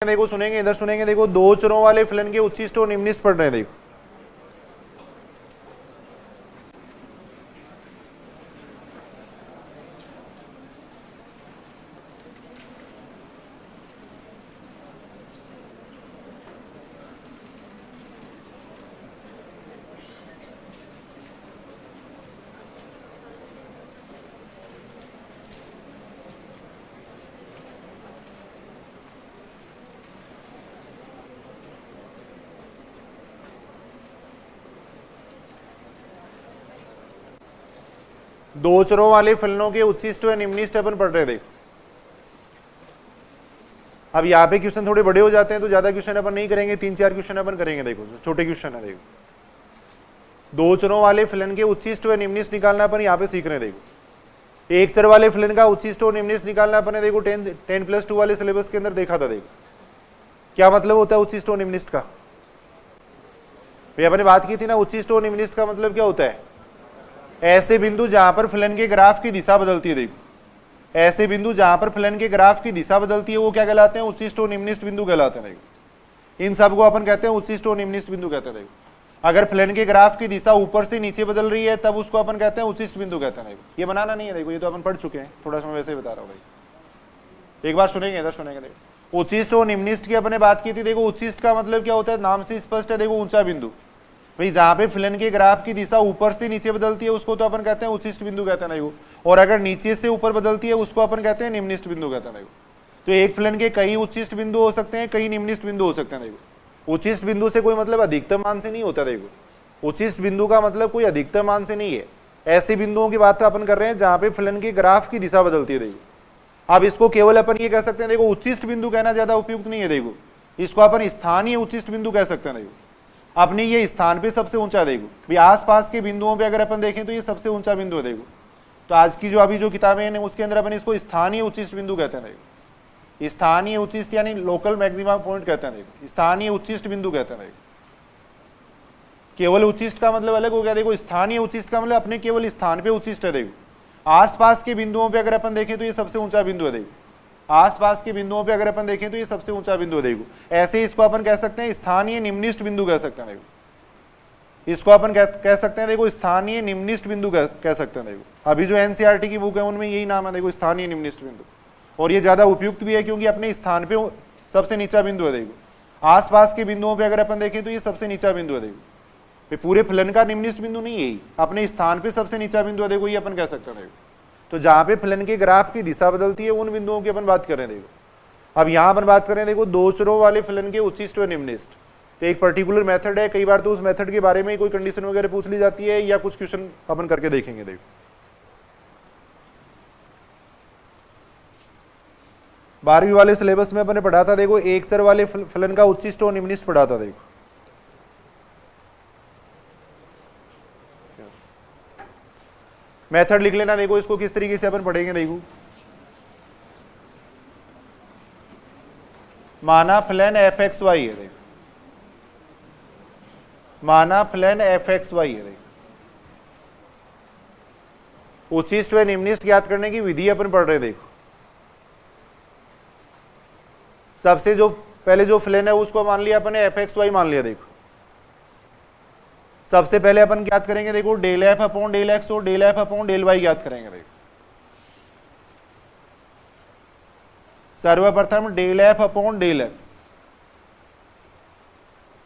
देखो सुनेंगे, इधर सुनेंगे। देखो दो चरों वाले फलन के उच्छिष्ट और निम्निष्ठ पढ़ रहे हैं। देखो दो चरों वाले फलनों के उच्छिष्ट व निम्निष्ठ अपन पढ़ रहे हैं। देखो अब यहाँ पे क्वेश्चन थोड़े बड़े हो जाते हैं तो ज्यादा क्वेश्चन अपन नहीं करेंगे, 3-4 क्वेश्चन अपन करेंगे। देखो छोटे क्वेश्चन है। देखो दो चरों वाले फलन के उच्छिष्ट व निम्निष्ठ निकालना अपन यहाँ पे सीख रहे हैं। देखो एक चर वाले फलन का उच्छिष्ट और निम्निष्ठ निकालना अपन ने देखो 10+2 वाले सिलेबस के अंदर देखा था। देखो क्या मतलब होता है उच्छिष्ट और निम्निष्ठ का, अपने बात की थी ना। उच्छिष्ट और निम्निष्ठ का मतलब क्या होता है? ऐसे बिंदु जहां पर फलन के ग्राफ की दिशा बदलती है। देखो ऐसे बिंदु जहां पर फलन के ग्राफ की दिशा बदलती है वो क्या कहलाते हैं? उच्छिष्ट और निम्निष्ठ बिंदु कहलाते हैं। देखो इन सबको अपन कहते हैं उच्छिष्ट और निम्निष्ठ बिंदु कहते हैं। देखो अगर फलन के ग्राफ की दिशा ऊपर से नीचे बदल रही है तब उसको अपन कहते हैं उच्छिष्ट बिंदु कहते हैं। देखो ये बनाना नहीं है, देखो ये तो अपन पढ़ चुके हैं, थोड़ा सा मैं वैसे ही बता रहा हूँ। भाई एक बार सुनेंगे, इधर सुनेंगे। देखो उच्छिष्ट और निम्निष्ठ की अपने बात की थी। देखो उच्छिष्ट का मतलब क्या होता है? नाम से स्पष्ट है। देखो ऊंचा बिंदु, भाई जहां पे फलन के ग्राफ की दिशा ऊपर से नीचे बदलती है उसको तो अपन कहते हैं उच्छिष्ट बिंदु कहते हैं। देखो और अगर नीचे से ऊपर बदलती है उसको अपन कहते हैं निम्निष्ठ बिंदु कहते हैं। देखो तो एक फलन के कई उच्छिष्ट बिंदु हो सकते हैं, कई निम्निष्ठ बिंदु हो सकते हैं। देखो उच्छिष्ट बिंदु से कोई मतलब अधिकतम मान से नहीं होता। देखो उच्छिष्ट बिंदु का मतलब कोई अधिकतम मान से नहीं है। ऐसे बिंदुओं की बात अपन कर रहे हैं जहां पे फलन के ग्राफ की दिशा बदलती है। देखो अब इसको केवल अपन ये कह सकते हैं, देखो उच्छिष्ट बिंदु कहना ज्यादा उपयुक्त नहीं है। देखो इसको अपन स्थानीय उच्छिष्ट बिंदु कह सकते हैं। देखो अपने ये स्थान पे सबसे ऊंचा। देखो भाई आसपास के बिंदुओं पे अगर अपन देखें तो ये सबसे ऊंचा बिंदु है। देखो तो आज की जो अभी जो किताबें हैं उसके अंदर अपन इसको स्थानीय उच्छिष्ट बिंदु कहते हैं। देखो स्थानीय उच्छिष्ट यानी लोकल मैक्सिमम पॉइंट कहते हैं। देखो स्थानीय उच्छिष्ट बिंदु कहते हैं। देखो केवल उच्छिष्ट का मतलब अलग हो गया। देखो स्थानीय उच्छिष्ट का मतलब अपने केवल स्थान पे उच्छिष्ट है। देखो आसपास के बिंदुओं पे अगर अपन देखें तो ये सबसे ऊंचा बिंदु है। देखो आसपास के बिंदुओं पे अगर अपन देखें तो ये सबसे ऊंचा बिंदु है। देखो ऐसे इसको अपन कह सकते हैं स्थानीय निम्निष्ठ बिंदु कह सकते हैं। देखो इसको अपन कह सकते हैं देखो स्थानीय निम्निष्ठ बिंदु कह सकते हैं। देखो अभी जो एनसीईआरटी की बुक है उनमें यही नाम है। देखो स्थानीय निम्निष्ठ बिंदु, और ये ज्यादा उपयुक्त भी है क्योंकि अपने स्थान पे सबसे नीचा बिंदु है। देखो आसपास के बिंदुओं पे अगर अपन देखें तो ये सबसे नीचा बिंदु है। देखो पूरे फलन का निम्निष्ठ बिंदु नहीं है, अपने स्थान पे सबसे नीचा बिंदु है। देखो ये अपन कह सकते हैं। देखो तो जहां पे फलन के ग्राफ की दिशा बदलती है उन बिंदुओं की अपन बात कर रहे हैं। देखो अब यहां अपन बात करें, देखो दो चरों वाले फलन के उच्छिष्ट व निम्निष्ठ, तो एक पर्टिकुलर मेथड है। कई बार तो उस मेथड के बारे में कोई कंडीशन वगैरह पूछ ली जाती है या कुछ क्वेश्चन अपन करके देखेंगे। देखो बारहवीं वाले सिलेबस में अपने पढ़ा था। देखो एक चर वाले फलन का उच्छिष्ट और निम्निष्ठ पढ़ा था। देखो मेथड लिख लेना। देखो इसको किस तरीके से अपन पढ़ेंगे। देखो माना फलन f(x, y) है। देखो माना फलन f(x, y) है। देखो उच्छिष्ट व निम्निष्ठ ज्ञात करने की विधि अपन पढ़ रहे हैं। देखो सबसे जो पहले जो फलन है उसको मान लिया अपन ने f(x, y) मान लिया। देखो सबसे पहले अपन ज्ञात करेंगे। देखो del f upon del x और del f upon del y ज्ञात करेंगे। देखो सर्वप्रथम del f upon del x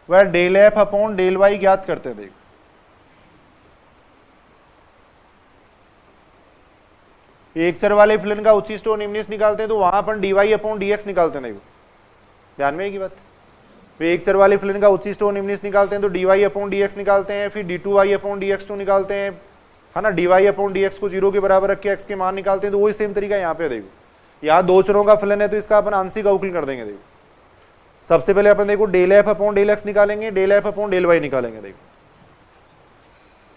वह del f upon del y ज्ञात करते हैं। देखो एक चर वाले फलन का उच्छिष्ट और निम्निष्ठ निकालते हैं तो वहां अपन dy अपॉन dx निकालते हैं। देखो ध्यान में एक ही बात, एक चर वाले फलन का उच्छिष्ट और निम्निष्ठ निकालते हैं तो dy अपॉन dx निकालते हैं, फिर d2y अपॉन dx2 निकालते हैं, है ना। dy अपॉन dx को 0 के बराबर रख के x के मान निकालते हैं। तो वही सेम तरीका यहाँ पे। देखो यहाँ दो चरों का फलन है तो इसका अपन आंशिक अवकलन कर देंगे। देखो सबसे पहले अपन देखो del f upon del x निकालेंगे, del f upon del y निकालेंगे। देखो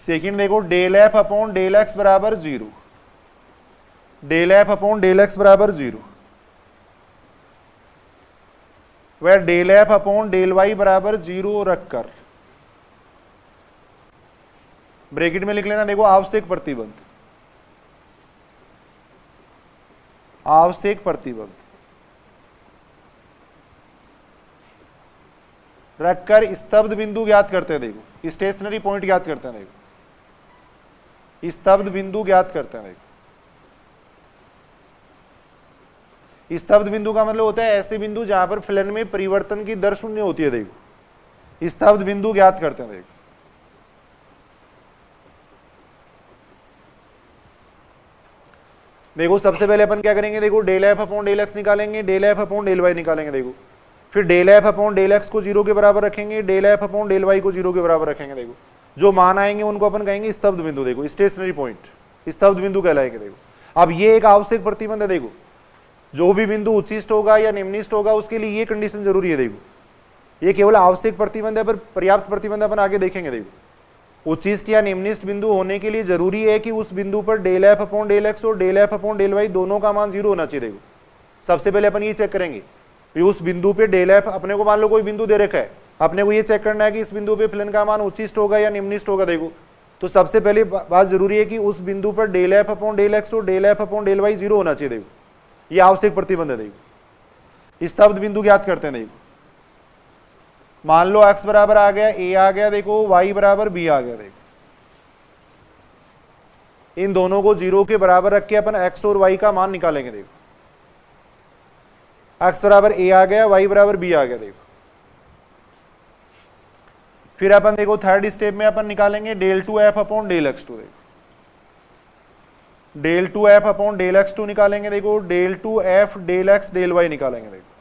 सेकंड देखो del f upon del x बराबर 0, del f upon del x बराबर 0, वह del f upon del y बराबर 0 रखकर ब्रैकेट में लिख लेना। देखो आवश्यक प्रतिबंध, आवश्यक प्रतिबंध रखकर स्तब्ध बिंदु ज्ञात करते हैं। देखो स्टेशनरी पॉइंट ज्ञात करते हैं। देखो स्तब्ध बिंदु ज्ञात करते हैं। देखो स्तब्ध बिंदु का मतलब होता है ऐसे बिंदु जहां पर फलन में परिवर्तन की दर शून्य होती है। देखो स्तब्ध बिंदु ज्ञात करते हैं। देखो सबसे पहले अपन क्या करेंगे, देखो del F upon del X निकालेंगे, del F upon del Y निकालेंगे। देखो फिर del F upon del x को 0 के बराबर रखेंगे, del F upon del Y को 0 के बराबर रखेंगे। देखो जो मान आएंगे उनको अपन कहेंगे स्तब्ध बिंदु। देखो स्टेशनरी पॉइंट स्तब्ध बिंदु कहलाएंगे। देखो अब ये एक आवश्यक प्रतिबंध है। देखो जो भी बिंदु उच्चिष्ट होगा या निम्निष्ट होगा उसके लिए ये कंडीशन जरूरी है। देखो ये केवल आवश्यक प्रतिबंध है, पर पर्याप्त प्रतिबंध अपन आगे देखेंगे। देखो उच्चिष्ट या निम्निष्ट बिंदु होने के लिए जरूरी है कि उस बिंदु पर del F upon del x और del F upon del Y दोनों का मान 0 होना चाहिए। देखो सबसे पहले अपन ये चेक करेंगे उस बिंदु पे डेल एफ, अपने को मान लो कोई बिंदु दे रखा है, अपने को ये चेक करना है कि इस बिंदु पे फलन का मान उच्चिष्ट होगा या निम्निष्ट होगा। देखो तो सबसे पहले बात जरूरी है कि उस बिंदु पर del F upon del x और del F upon del Y 0 होना चाहिए। देखो ये आवश्यक प्रतिबंध है। देखो स्तब्ध बिंदु ज्ञात करते हैं। देखो मान लो x बराबर आ गया a आ गया, देखो y बराबर b आ गया। देखो इन दोनों को 0 के बराबर रख के अपन x और y का मान निकालेंगे। देखो x बराबर a आ गया, y बराबर b आ गया। देखो फिर अपन देखो थर्ड स्टेप में अपन निकालेंगे del two F upon del x two. देखो del two F upon del x two निकालेंगे। देखो del two F del x del Y निकालेंगे। देखो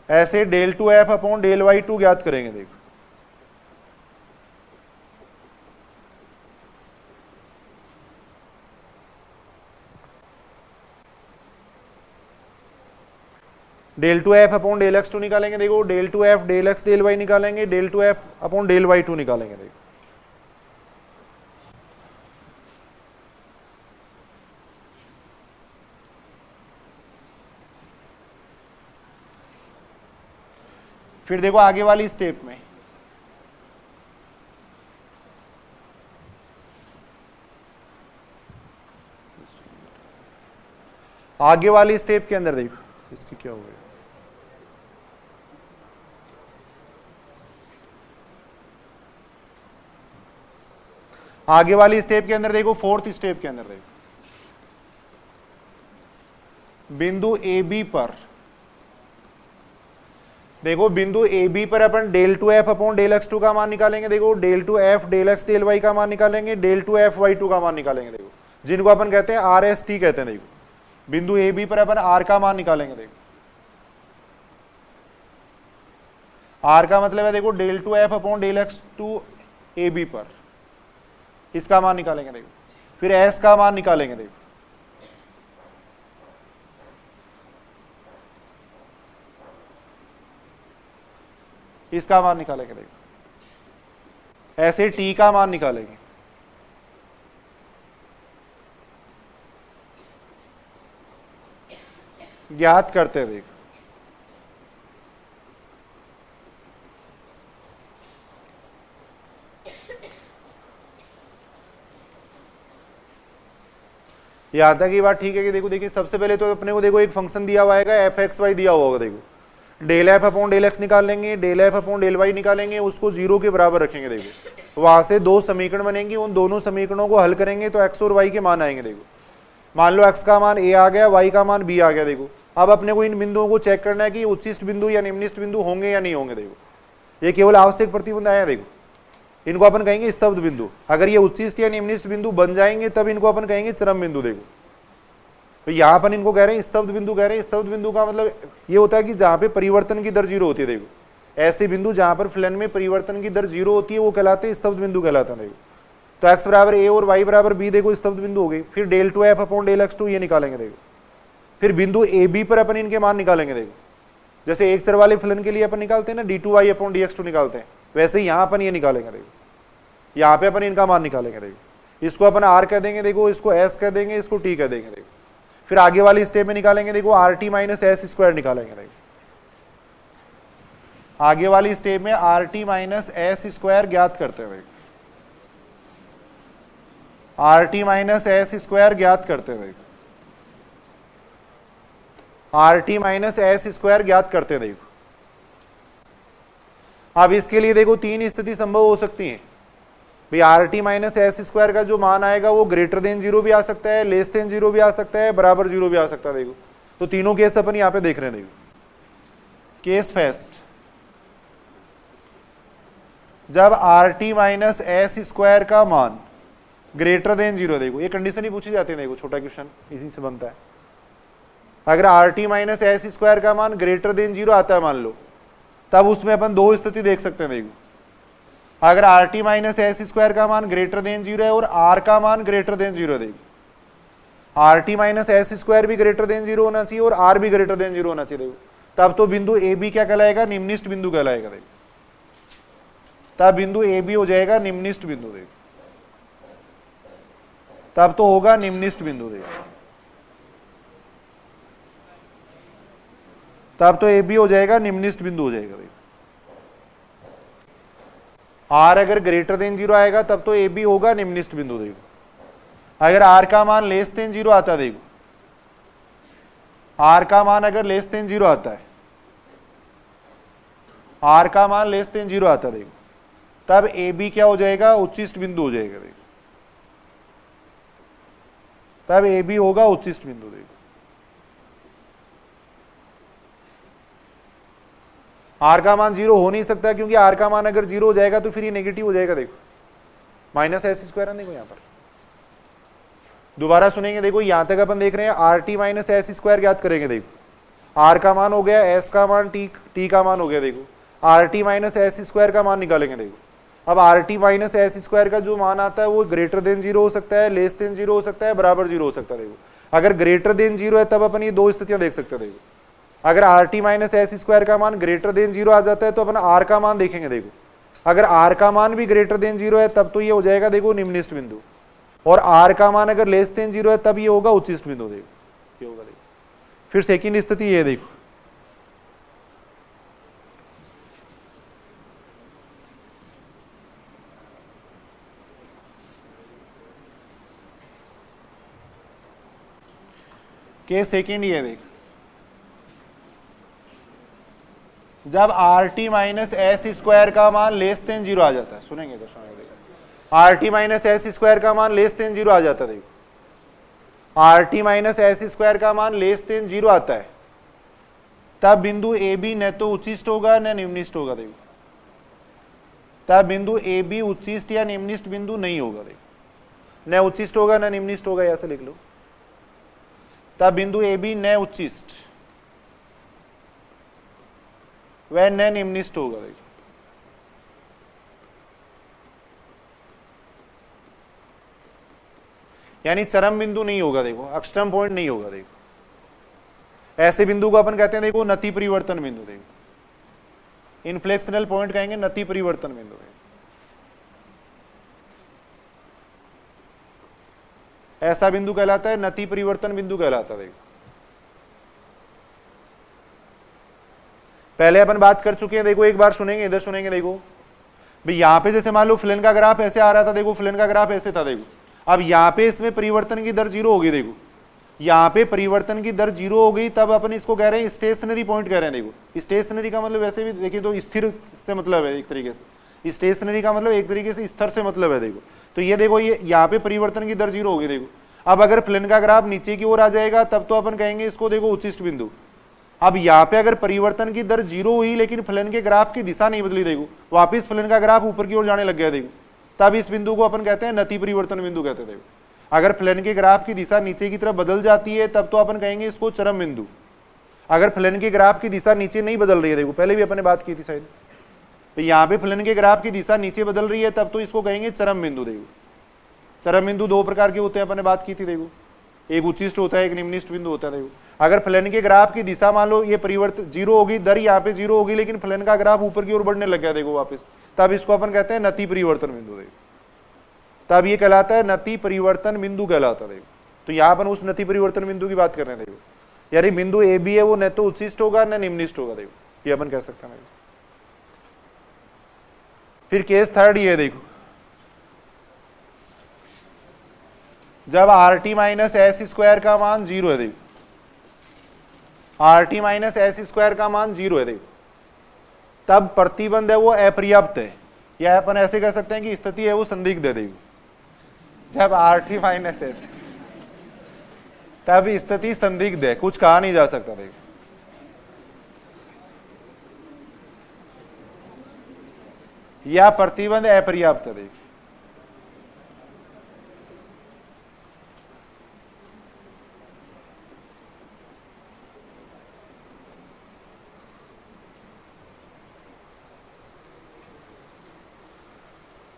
ऐसे del two F upon del Y two ज्ञात करेंगे। देखो del two F upon del x two निकालेंगे। देखो del two F del x del Y निकालेंगे, del two F upon del Y two निकालेंगे। देखो फिर देखो आगे वाली स्टेप में स्टेप के अंदर देखो इसकी क्या हो गया। आगे वाली स्टेप के अंदर देखो फोर्थ स्टेप के अंदर देखो बिंदु ए बी पर, देखो बिंदु ए बी पर अपन del two F upon del x two का मान निकालेंगे। देखो del two F del x del Y का मान निकालेंगे, del two F Y two का मान निकालेंगे। देखो जिनको अपन कहते हैं आर एस टी कहते हैं। देखो बिंदु ए बी पर अपन आर का मान निकालेंगे। देखो आर का मतलब है देखो del two F upon del x two A B पर, इसका मान निकालेंगे। देखो फिर एस का मान निकालेंगे। देखो इसका मान निकालेंगे। देखो ऐसे टी का मान निकालेंगे। ज्ञात करते हैं। देखो यहां तक की बात ठीक है कि देखो देखिए सबसे पहले तो अपने को देखो एक फंक्शन दिया हुआ है एफ एक्स वाई दिया हुआ होगा। देखो del F upon del X निकालेंगे, del F upon del Y निकालेंगे, उसको 0 के बराबर रखेंगे। देखो वहां से दो समीकरण बनेंगे, उन दोनों समीकरणों को हल करेंगे तो एक्स और वाई के मान आएंगे। देखो मान लो एक्स का मान ए आ गया, वाई का मान बी आ गया। देखो अब अपने को इन बिंदुओं को चेक करना है कि उच्चिष्ट बिंदु या निम्निष्ट बिंदु होंगे या नहीं होंगे। देखो ये केवल आवश्यक प्रतिबंध आया। देखो इनको अपन कहेंगे स्तब्ध बिंदु। अगर ये उच्चिष्ट या निम्निष्ट बिंदु बन जाएंगे तब इनको अपन कहेंगे चरम बिंदु। देखो तो यहाँ अपन इनको कह रहे हैं स्तब्ध बिंदु कह रहे हैं। स्तब्ध बिंदु का मतलब ये होता है कि जहां पे परिवर्तन की दर 0 होती है। देखो ऐसे बिंदु जहां पर फलन में परिवर्तन की दर 0 होती है वो कहलाते हैं स्तब्ध बिंदु कहलाते हैं। देखो तो एक्स बराबर ए और वाई बराबर बी, देखो स्तब्ध बिंदु हो गई। फिर del two F upon del x two ये निकालेंगे। देखो फिर बिंदु ए बी पर अपन इनके मान निकालेंगे। देखो जैसे एक चर वाले फलन के लिए अपन निकालते हैं ना D two Y upon D X two निकालते हैं, वैसे ही यहाँ अपन ये निकालेंगे। देखो यहाँ पे अपन इनका मान निकालेंगे। देखो इसको अपन आर कह देंगे, देखो इसको एस कह देंगे, इसको टी कह देंगे। देखो फिर आगे वाली स्टेप में निकालेंगे। देखो R T minus S square निकालेंगे। देखो आगे वाली स्टेप में R T minus S square ज्ञात करते हुए, R T minus S square ज्ञात करते हुए, R T minus S square ज्ञात करते। देखो अब इसके लिए देखो तीन स्थिति संभव हो सकती है भाई, R T minus S square का जो मान आएगा वो ग्रेटर देन जीरो भी आ सकता है, लेस देन जीरो भी आ सकता है, बराबर जीरो भी आ सकता है। देखो तो तीनों केस अपन यहां पे देख रहे हैं। देखो केस फर्स्ट, जब R T minus S square का मान ग्रेटर देन जीरो, देखो ये कंडीशन ही पूछी जाती है। देखो छोटा क्वेश्चन इसी से बनता है। अगर R T minus S square का मान ग्रेटर देन जीरो आता है मान लो, तब उसमें अपन दो स्थिति देख सकते हैं। देखो अगर R T minus S square का मान ग्रेटर देन जीरो है और आर का मान ग्रेटर देन जीरो है, देखो R T minus S square भी ग्रेटर देन जीरो होना चाहिए और आर भी ग्रेटर देन जीरो होना चाहिए। देखो तब तो बिंदु ए बी क्या कहलाएगा, निम्निष्ट बिंदु कहलाएगा। देखो तब बिंदु ए बी हो जाएगा निम्निष्ट बिंदु। देखो तब तो होगा निम्निष्ट बिंदु। देखो तब तो ए बी हो जाएगा निम्निष्ट बिंदु हो जाएगा। देखो आर अगर ग्रेटर देन जीरो आएगा तब तो ए बी होगा निम्निष्ट बिंदु। देखो अगर आर का मान लेस देन जीरो आता है, देखो आर का मान अगर लेस देन जीरो आता है, आर का मान लेस देन जीरो आता है, देखो तब ए बी क्या हो जाएगा, उच्चिष्ट बिंदु हो जाएगा। देखो तब ए बी होगा उच्चिष्ट बिंदु। देखो आर का मान जीरो हो नहीं सकता, क्योंकि आर का मान अगर जीरो हो जाएगा तो फिर ये नेगेटिव हो जाएगा। देखो माइनस एस स्क्वायर है। देखो यहां पर दोबारा सुनेंगे। देखो यहां तक अपन देख रहे हैं R T minus S square ज्ञात करेंगे। देखो आर का मान हो गया, एस का मान, टी का मान हो गया। देखो R T minus S square का मान निकालेंगे। देखो अब R T minus S square का जो मान आता है वो ग्रेटर देन जीरो हो सकता है, लेस देन जीरो हो सकता है, बराबर जीरो हो सकता है। देखो अगर ग्रेटर देन जीरो है तब अपन ये दो स्थितियां देख सकते हैं। देखो अगर R T minus S square का मान ग्रेटर देन जीरो आ जाता है तो अपन आर का मान देखेंगे। देखो अगर आर का मान भी ग्रेटर देन जीरो है तब तो ये हो जाएगा देखो निम्निष्ट बिंदु, और आर का मान अगर लेस देन जीरो है तब ये होगा उच्चिष्ट बिंदु। देखो ये होगा। देखो फिर सेकंड स्थिति ये, देखो केस सेकंड ये, देखो जब R T minus S square का मान लेस देन जीरो आ जाता है, सुनेंगे तो सुनेंगे। R T minus S square का मान लेस देन जीरो आ जाता है। देखो R T minus S square का मान लेस देन जीरो आता है, तब बिंदु ए बी न तो उच्चिष्ट होगा न निम्निष्ट होगा। देखो तब बिंदु ए बी उच्चिष्ट या निम्निष्ट बिंदु नहीं होगा। देखो न उच्चिष्ट होगा न निम्निष्ट होगा, ऐसे लिख लो। तब बिंदु ए बी न उच्चिष्ट वह न निम्निष्ट होगा। देखो यानी चरम बिंदु नहीं होगा। देखो एक्सट्रीम पॉइंट नहीं होगा। देखो ऐसे बिंदु को अपन कहते हैं देखो नति परिवर्तन बिंदु। देखो इनफ्लेक्शनल पॉइंट कहेंगे, नति परिवर्तन बिंदु। ऐसा बिंदु कहलाता है नति परिवर्तन बिंदु कहलाता है। देखो पहले अपन बात कर चुके हैं। देखो एक बार सुनेंगे, इधर सुनेंगे। देखो भाई यहां पे जैसे मान लो फ्लेन का ग्राफ ऐसे आ रहा था। देखो फ्लेन का ग्राफ ऐसे था। देखो अब यहाँ पे इसमें परिवर्तन की दर जीरो होगी। देखो यहाँ पे परिवर्तन की दर जीरो हो गई, तब अपन इसको कह रहे हैं स्टेशनरी पॉइंट कह रहे हैं। देखो स्टेशनरी का मतलब वैसे भी देखिए तो स्थिर से मतलब है एक तरीके से, स्टेशनरी का मतलब एक तरीके से स्थिर से मतलब है। देखो तो ये देखो ये यहाँ पे परिवर्तन की दर जीरो होगी। देखो अब अगर फ्लेन का ग्राफ नीचे की ओर आ जाएगा तब तो अपन कहेंगे इसको देखो उच्चिष्ट बिंदु। अब यहाँ पे अगर परिवर्तन की दर जीरो हुई लेकिन फ्लेन के ग्राफ की दिशा नहीं बदली, देखो वापिस फ्लेन का ग्राफ ऊपर की ओर जाने लग गया। देखो तब इस बिंदु को अपन कहते हैं नति परिवर्तन बिंदु कहते हैं। देखो अगर फ्लेन के ग्राफ की दिशा नीचे की तरफ बदल जाती है तब तो अपन कहेंगे इसको चरम बिंदु। अगर फ्लेन के ग्राफ की दिशा नीचे नहीं बदल रही है, देखो पहले भी अपन ने बात की थी शायद, तो यहाँ पे फ्लेन के ग्राफ की दिशा नीचे बदल रही है तब तो इसको कहेंगे चरम बिंदु। देखो चरम बिंदु दो प्रकार के होते हैं, अपन ने बात की थी। देखो एक उच्चिष्ट होता है, एक निम्निष्ट बिंदु होता है। देखो अगर फ्लेन के ग्राफ की दिशा मान लो ये परिवर्तन जीरो होगी, दर यहाँ पे जीरो होगी, लेकिन फ्लेन का ग्राफ ऊपर की ओर बढ़ने लग गया देखो वापस, तब इसको अपन कहते हैं नति परिवर्तन बिंदु। देखो तब ये कहलाता है नति परिवर्तन बिंदु कहलाता है। देखो तो यहाँ अपन उस नति परिवर्तन बिंदु की बात कर रहे हैं। देखो यानी बिंदु ए बी है वो न तो उच्चिष्ट होगा न निम्निष्ट होगा। देखो ये अपन कह सकते हैं। फिर केस थर्ड ये देखो, जब R T minus S square का मान जीरो है। देखो R T minus S square का मान जीरो है। देखो तब प्रतिबंध है वो अपर्याप्त है, या अपन ऐसे कह सकते हैं कि स्थिति है वो संदिग्ध है। देखो जब RT माइनस एस तब स्थिति संदिग्ध है, कुछ कहा नहीं जा सकता। देखो या प्रतिबंध अपर्याप्त है। देखो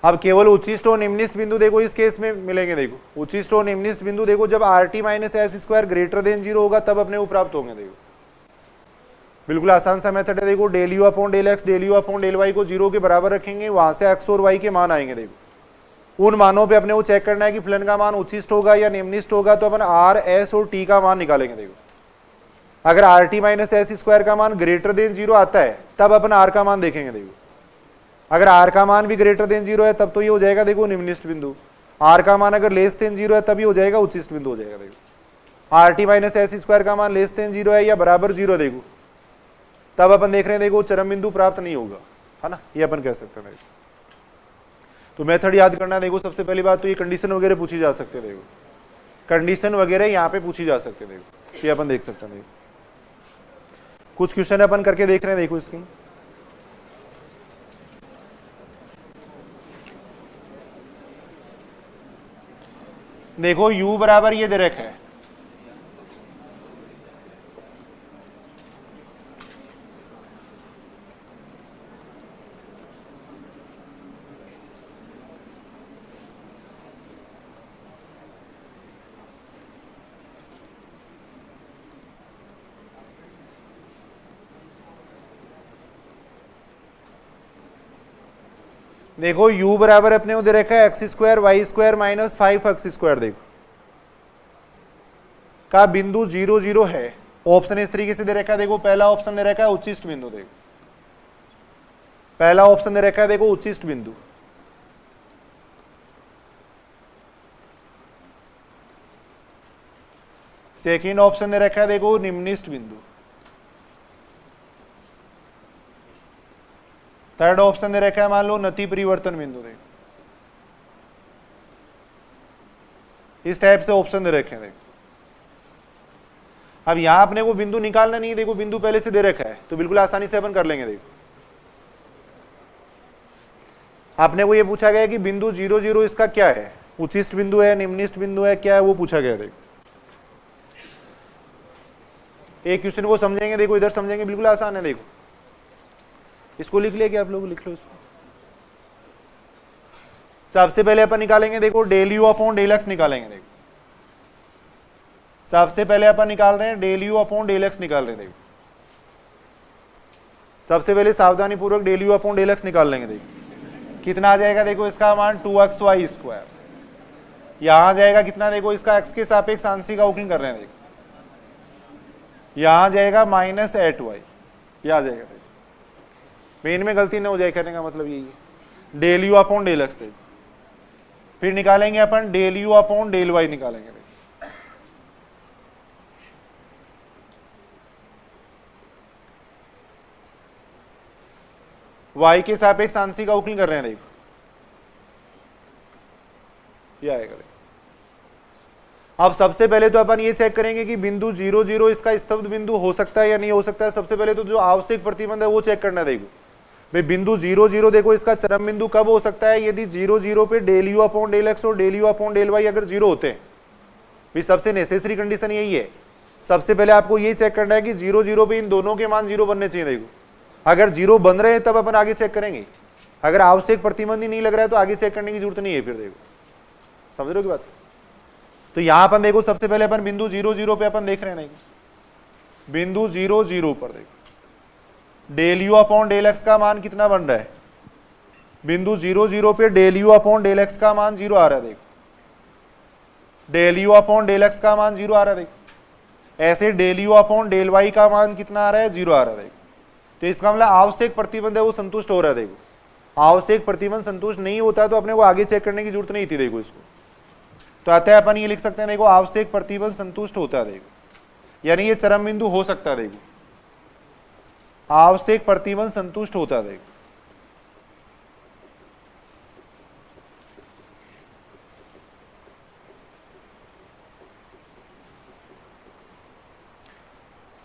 अब केवल उच्चिष्ट और निम्निष्ट बिंदु देखो इस केस में मिलेंगे। देखो उच्चिष्ट और निम्निष्ट बिंदु देखो जब RT minus S square greater than 0 होगा तब अपने को प्राप्त होंगे। देखो बिल्कुल आसान सा मेथड है। देखो del you upon del x del you upon del Y को 0 के बराबर रखेंगे, वहां से एक्स और वाई के मान आएंगे। देखो उन मानों पे अपने को चेक करना है कि फलन का मान उच्चिष्ट होगा या निम्निष्ट होगा, तो अपन R, S और T का मान निकालेंगे। देखो अगर RT माइनस एस स्क्वायर का मान ग्रेटर देन 0 आता है तब अपन R का मान देखेंगे। देखो अगर R का मान भी ग्रेटर देन 0 है तब तो ये हो जाएगा देखो निम्निष्ट बिंदु, R का मान अगर लेस देन 0 है तब ये हो जाएगा उच्चिष्ट बिंदु हो जाएगा। देखो RT माइनस एस स्क्वायर का मान लेस देन 0 है या बराबर 0, देखो तब अपन देख रहे हैं देखो चरम बिंदु प्राप्त नहीं होगा, है ना, ये अपन कह सकते हैं। तो मेथड याद करना है। देखो सबसे पहली बात तो ये कंडीशन वगैरह पूछी जा सकते हैं। देखो कंडीशन वगैरह यहाँ पे पूछी जा सकते हैं। देखो ये अपन देख सकते हैं। देखो कुछ क्वेश्चन अपन करके देख रहे हैं। देखो इसकी देखो u बराबर ये दे रखा है, देखो u बराबर अपने को दे रखा है X square Y square minus 5x square. देखो का बिंदु 0 0 है। ऑप्शन इस तरीके से दे रखा है। देखो पहला ऑप्शन दे रखा है उच्चिष्ट बिंदु। देखो पहला ऑप्शन दे रखा है देखो उच्चिष्ट बिंदु, सेकंड ऑप्शन दे रखा है देखो निम्निष्ट बिंदु, थर्ड ऑप्शन दे रखा है मान लो नति परिवर्तन बिंदु। देखो इस टाइप से ऑप्शन दे रखे हैं। देखो अब यहां अपने को बिंदु निकालना नहीं है। देखो बिंदु पहले से दे रखा है तो बिल्कुल आसानी से अपन कर लेंगे। देखो आपने को ये पूछा गया कि बिंदु 0 0 इसका क्या है, उच्चिष्ट बिंदु है निम्निष्ट बिंदु है क्या है, वो पूछा गया। देखो एक क्वेश्चन को समझेंगे, देखो इधर समझेंगे, बिल्कुल आसान है। देखो इसको लिख लिया क्या आप लोग, लिख लो इसको। सबसे पहले अपन निकालेंगे देखो del you upon del X निकालेंगे। देखो सबसे पहले अपन निकाल रहे हैं del you upon del x निकाल रहे हैं। देखो सबसे पहले सावधानी पूर्वक del you upon del x निकाल लेंगे। देखो कितना आ जाएगा, देखो इसका मान 2x वाई स्क्वायर, यहां जाएगा कितना, देखो इसका x के सापेक्ष आंशिक अवकलन कर रहे हैं। देखो यहां जाएगा माइनस 8y, यह आ जाएगा। मेन में गलती ना हो जाए करने का मतलब यही है। Del you upon del x. देखो फिर निकालेंगे अपन del you upon del Y निकालेंगे। देखो y के सापेक्ष आंशिक अवकलन कर रहे हैं। देखो ये आएगा। देखो अब सबसे पहले तो अपन ये चेक करेंगे कि बिंदु 0 0 इसका स्तब्ध बिंदु हो सकता है या नहीं हो सकता है। सबसे पहले तो जो आवश्यक प्रतिबंध है वो चेक करना है। देखो भाई बिंदु 0 0 देखो इसका चरम बिंदु कब हो सकता है, यदि 0 0 पे del you upon del x और del you upon del y अगर 0 होते हैं। भाई सबसे नेसेसरी कंडीशन यही है। सबसे पहले आपको ये चेक करना है कि 0 0 पे इन दोनों के मान 0 बनने चाहिए। देखो अगर 0 बन रहे हैं तब अपन आगे चेक करेंगे। अगर आवश्यक प्रतिबंध ही नहीं लग रहा है तो आगे चेक करने की जरूरत नहीं है। फिर देखो समझ रहे हो की बात। तो यहां अपन देखो सबसे पहले अपन बिंदु 0 0 पे अपन देख रहे हैं। देखो बिंदु 0 0 पर देखो del you upon del x का मान कितना बन रहा है, बिंदु 0 0 पे del you upon del x का मान 0 आ रहा है। देखो del you upon del x का मान 0 आ रहा है। देखो ऐसे del you upon del Y का मान कितना आ रहा है, 0 आ रहा है। देखो तो इसका मतलब आवश्यक प्रतिबंध है वो संतुष्ट हो रहा है। देखो आवश्यक प्रतिबंध संतुष्ट नहीं होता तो अपने को आगे चेक करने की जरूरत नहीं थी। देखो इसको तो अतः अपन ये लिख सकते हैं देखो आवश्यक प्रतिबंध संतुष्ट होता है। देखो यानी ये चरम बिंदु हो सकता है। देखो आवश्यक प्रतिबंध संतुष्ट होता है।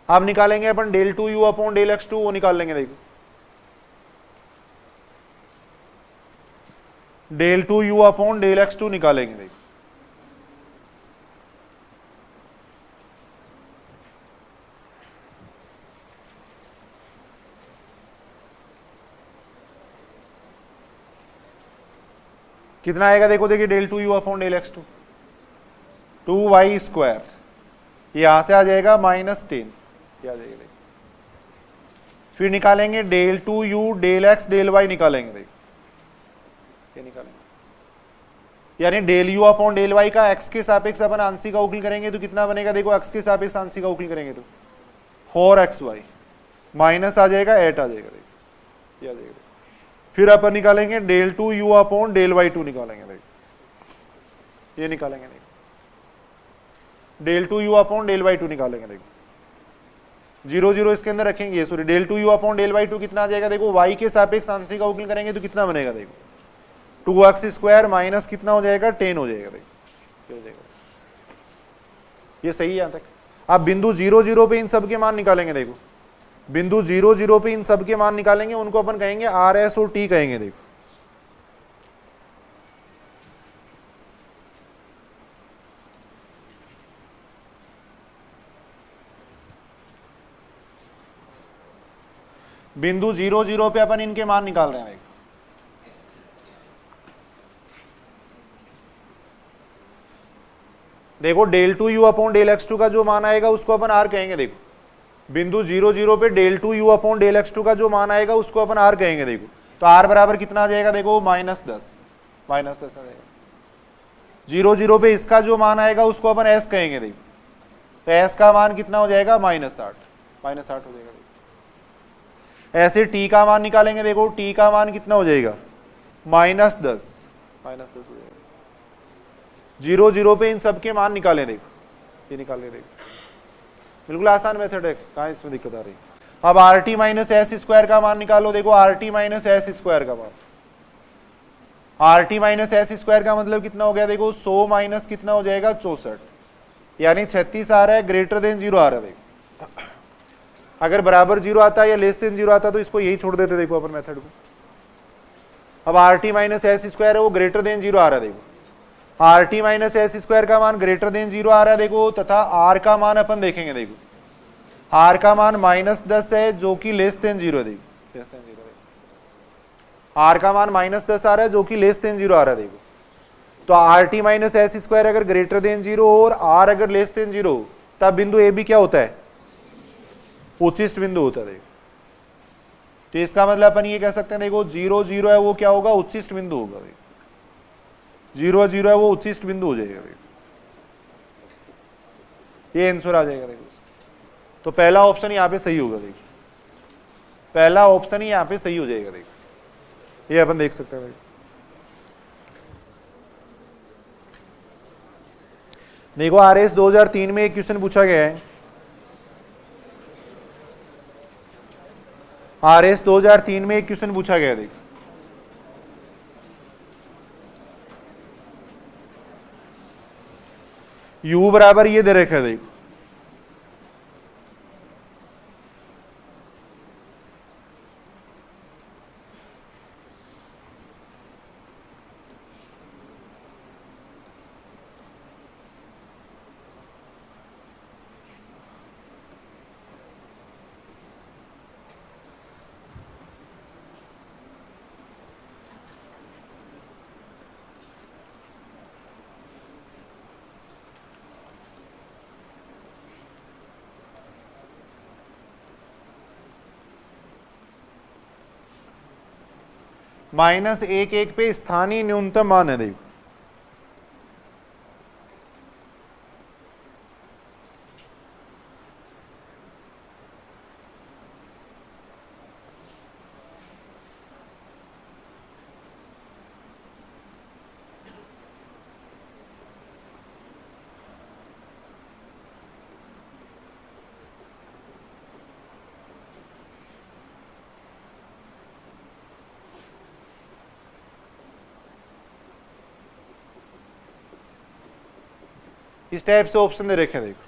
अब निकालेंगे अपन del two you upon del x two, वो निकाल लेंगे। देखो del two you upon del x two निकालेंगे। देखो कितना आएगा, देखो देखिए del two you upon del x two, 2y square, यहां से आ जाएगा -10, आ जाएगा। फिर निकालेंगे del two you del x del Y निकालेंगे। देखो ये निकालेंगे, यानी del you upon del Y का एक्स के सापेक्ष अपन आंशिक अवकलन करेंगे तो कितना बनेगा, देखो एक्स के सापेक्ष आंशिक अवकलन करेंगे तो 4xy माइनस आ जाएगा 8 आ जाएगा। देखो ये आ जाएगा। फिर अपन निकालेंगे del two you upon del Y two निकालेंगे। देखो ये निकालेंगे। देखो del two you upon del Y two निकालेंगे। देखो 0 0 इसके अंदर रखेंगे, sorry del two you upon del Y two कितना आ जाएगा, देखो y के सापेक्ष आंशिक अवकलन करेंगे तो कितना बनेगा, देखो 2x स्क्वायर माइनस कितना हो जाएगा 10 हो जाएगा। देखो ये हो जाएगा। ये सही है यहां तक। अब बिंदु 0 0 पे इन सब के मान निकालेंगे। देखो बिंदु 0 0 पे इन सब के मान निकालेंगे, उनको अपन कहेंगे आर एस और टी कहेंगे। देखो बिंदु 0 0 पे अपन इनके मान निकाल रहे हैं। देखो del two you upon del x two का जो मान आएगा उसको अपन आर कहेंगे। देखो बिंदु 0 0 पे del two you upon del x two का जो मान आएगा उसको अपन आर कहेंगे। देखो तो आर बराबर कितना आ जाएगा, देखो -10 आ जाएगा। 0 0 पे इसका जो मान आएगा उसको अपन एस कहेंगे। देखो तो एस का मान कितना हो जाएगा, -8 हो जाएगा। ऐसे टी का मान निकालेंगे। देखो टी का मान कितना हो जाएगा, -10 हो जाएगा। 0 0 पे इन सब के मान निकालें। देखो ये निकाल के देखो, बिल्कुल आसान मेथड है, कहाँ इसमें दिक्कत आ रही है। अब R T minus S square का मान निकालो। देखो R T minus S square का मान, R T minus S square का मतलब कितना हो गया, देखो 100 माइनस कितना हो जाएगा 64, यानी 36 आ रहा है, ग्रेटर देन 0 आ रहा है। देखो अगर बराबर 0 आता है या लेस देन 0 आता तो इसको यही छोड़ देते। देखो अपन मेथड को। अब R T minus S square है वो ग्रेटर देन 0 आ रहा है। देखो R T minus S square का मान ग्रेटर देन 0 आ रहा है। देखो तथा आर का मान अपन देखेंगे। देखो आर का मान -10 है जो कि लेस देन 0 है। देखो लेस देन 0 आर का मान -10 आ रहा है जो कि लेस देन 0 आ रहा है। देखो तो R T minus S square अगर ग्रेटर देन 0 और आर अगर लेस देन 0 तब बिंदु ए बी क्या होता है, उचिष्ट बिंदु होता है। देखो तो इसका मतलब अपन ये कह सकते हैं, देखो 0 0 है वो क्या होगा, उचिष्ट बिंदु होगा। 0 0 है वो उचिष्ट बिंदु हो जाएगा। ये आंसर आ जाएगा। देखो तो पहला ऑप्शन यहाँ पे सही होगा। देखिए पहला ऑप्शन ही यहाँ पे सही हो जाएगा। देखो ये अपन देख सकते हैं। देखो आरएस 2003 में एक क्वेश्चन पूछा गया है। आरएस 2003 में एक क्वेश्चन पूछा गया है। देखो u बराबर ये दे रखा है। देखो -1 पे स्थानीय न्यूनतम मान है। देखो किस टाइप से ऑप्शन दे रखे हैं देखो,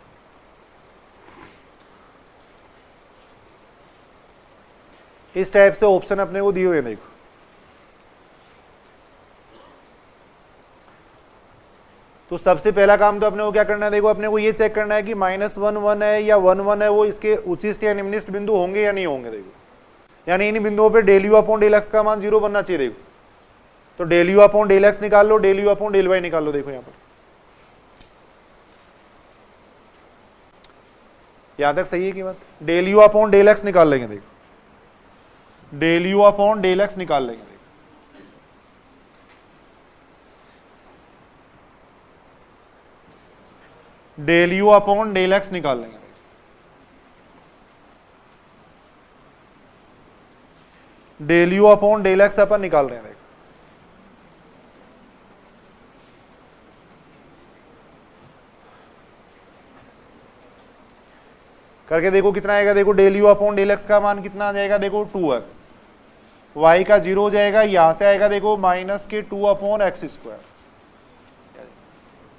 इस टाइप से ऑप्शन अपने को दिए हुए हैं देखो। तो सबसे पहला काम तो अपने को क्या करना है देखो, अपने को ये चेक करना है कि -1 है या 1 है, वो इसके उचिष्ट या निम्निष्ट बिंदु होंगे या नहीं होंगे देखो। यानी इन बिंदुओं पे del you upon del x का मान 0 बनना चाहिए देखो। तो del you upon del x निकाल लो, del you upon del Y निकाल लो देखो। यहां पर यहां तक सही है कि बात? Del you upon del x निकाल लेंगे देखो, del you upon del x निकाल लेंगे देखो। Del you upon del x निकाल लेंगे। Del you upon del x अपन निकाल रहे हैं देखो। करके देखो कितना आएगा देखो, del you upon del x का मान कितना आ जाएगा देखो 2x, y का 0 हो जाएगा, यहां से आएगा देखो -2 upon X square.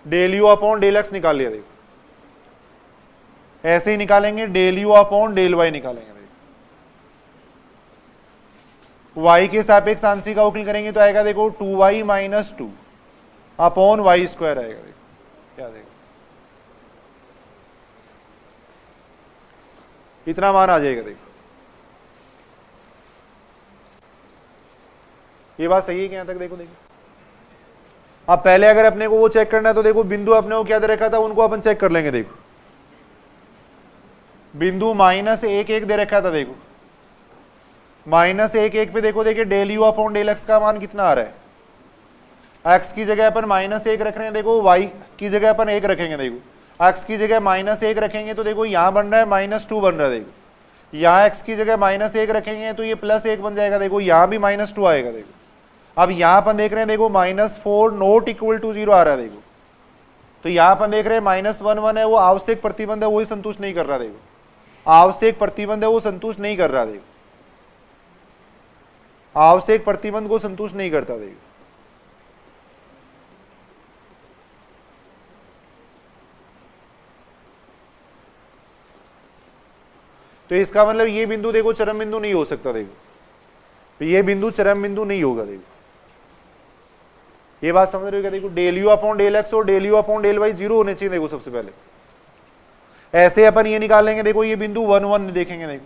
Del you upon del x निकाल लिया देखो। ऐसे ही निकालेंगे del you upon del Y निकालेंगे देखो। y के सापेक्ष आंशिक अवकलन करेंगे तो आएगा देखो 2y - 2 अपॉन वाई स्क्वायर आएगा देखो। क्या देखो इतना मान आ जाएगा देखो। ये बात सही है कि यहां तक देखो। अब पहले अगर अपने को वो चेक करना है तो देखो बिंदु अपने को क्या दे रखा था, उनको अपन चेक कर लेंगे देखो। बिंदु -1 दे रखा था देखो, -1 पे देखो देखिए del you upon del x का मान कितना आ रहा है। x की जगह अपन -1 रख रहे हैं देखो, y की जगह अपन 1 रखेंगे देखो। x की जगह -1 रखेंगे तो देखो यहां बन रहा है -2 बन रहा है देखो। यहाँ x की जगह -1 रखेंगे तो ये +1 बन जाएगा देखो, यहां भी -2 आएगा देखो। अब यहां अपन देख रहे हैं देखो -4 नॉट इक्वल टू 0 आ रहा है देखो। तो यहां अपन देख रहे हैं -1 है, वो आवश्यक प्रतिबंध है, वही संतुष्ट नहीं कर रहा देखो। आवश्यक प्रतिबंध है वो संतुष्ट नहीं कर रहा देखो, आवश्यक प्रतिबंध को संतुष्ट नहीं करता देखो। तो इसका मतलब ये बिंदु देखो चरम बिंदु नहीं हो सकता देखो, तो ये बिंदु चरम बिंदु नहीं होगा देखो। ये बात समझ रहे हो क्या? देखो del you upon del x और del you upon del Y 0 होने चाहिए देखो सबसे पहले। ऐसे अपन ये निकाल लेंगे देखो, ये बिंदु 1 1 देखेंगे देखो,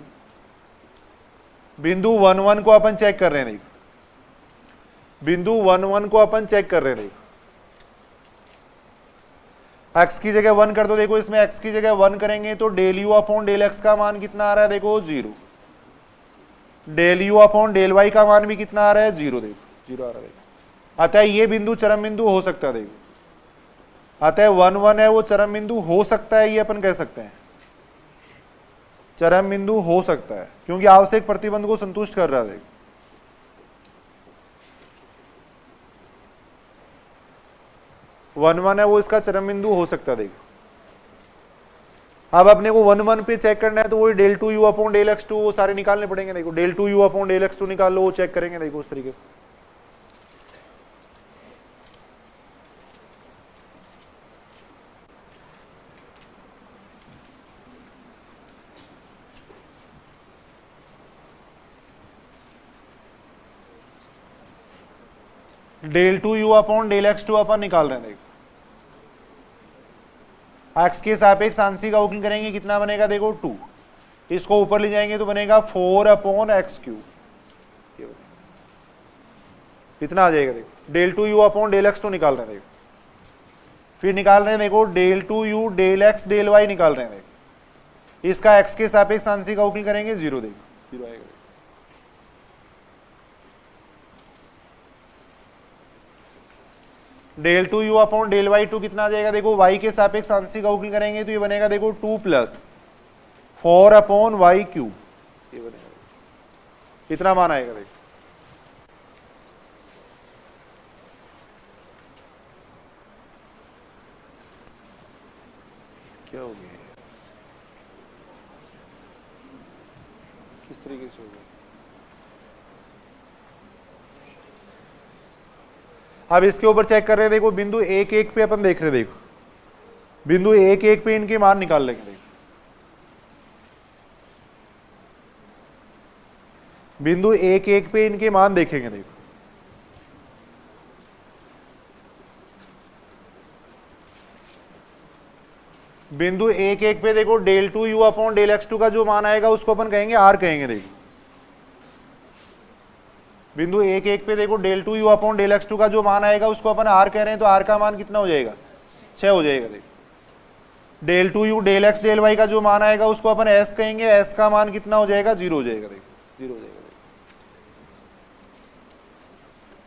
बिंदु 1 1 को अपन चेक कर रहे हैं देखो, बिंदु 1 1 को अपन चेक कर रहे हैं देखो। x की जगह 1 कर दो देखो, इसमें x की जगह 1 करेंगे तो del you upon del x का मान कितना आ रहा है देखो 0। Del you upon del Y का मान भी कितना आ रहा है 0 देखो, 0 आ रहा है देखो। अतः ये बिंदु चरम बिंदु हो सकता है देखो, अतः 1 1 है वो चरम बिंदु हो सकता है, ये अपन कह सकते हैं चरम बिंदु हो सकता है, क्योंकि आवश्यक प्रतिबंध को संतुष्ट कर रहा है देखो। वन वन है वो इसका चरम बिंदु हो सकता है देखो। अब अपने को 1 1 पे चेक करना है तो वही del 2 U upon del X 2 वो सारे निकालने पड़ेंगे देखो। Del 2 U upon del X 2 निकाल लो, वो चेक करेंगे देखो उस तरीके से। Del 2 U upon del X 2 अपन निकाल रहे हैं देखो। एक्स के सापेक्ष आंशिक अवकलन करेंगे, कितना बनेगा देखो 2। इसको ऊपर ले जाएंगे तो बनेगा 4 अपॉन एक्स क्यूब, इतना आ जाएगा देखो। Del 2 U upon del X 2 निकाल रहे हैं देखो। फिर निकाल रहे हैं देखो del 2 U del x del Y निकाल रहे हैं देखो। इसका एक्स के सापेक्ष आंशिक अवकलन करेंगे 0 देखो, 0 आएगा। Del 2 U upon del Y 2 कितना आ जाएगा देखो, y के सापेक्ष आंशिक अवकलन करेंगे तो ये बनेगा देखो 2 + 4 अपॉन वाई क्यूब, ये बनेगा, इतना मान आएगा देखो। क्या हो गया, किस तरीके से हो गया? अब इसके ऊपर चेक कर रहे हैं देखो, बिंदु 1 1 पे अपन देख रहे हैं देखो, बिंदु 1 पे इनके मान निकाल लेंगे। देखो बिंदु 1 पे इनके मान देखेंगे। देखो बिंदु 1 पे देखो del 2u upon del x2 का जो मान आएगा उसको अपन कहेंगे r कहेंगे। देखो बिंदु 1 पे देखो del 2u upon del x2 का जो मान आएगा उसको अपन r कह रहे हैं, तो r का मान कितना हो जाएगा 6 हो जाएगा। देखो del 2u del x del y का जो मान आएगा उसको अपन s कहेंगे, s का मान कितना हो जाएगा 0 हो जाएगा। देखो 0 हो जाएगा।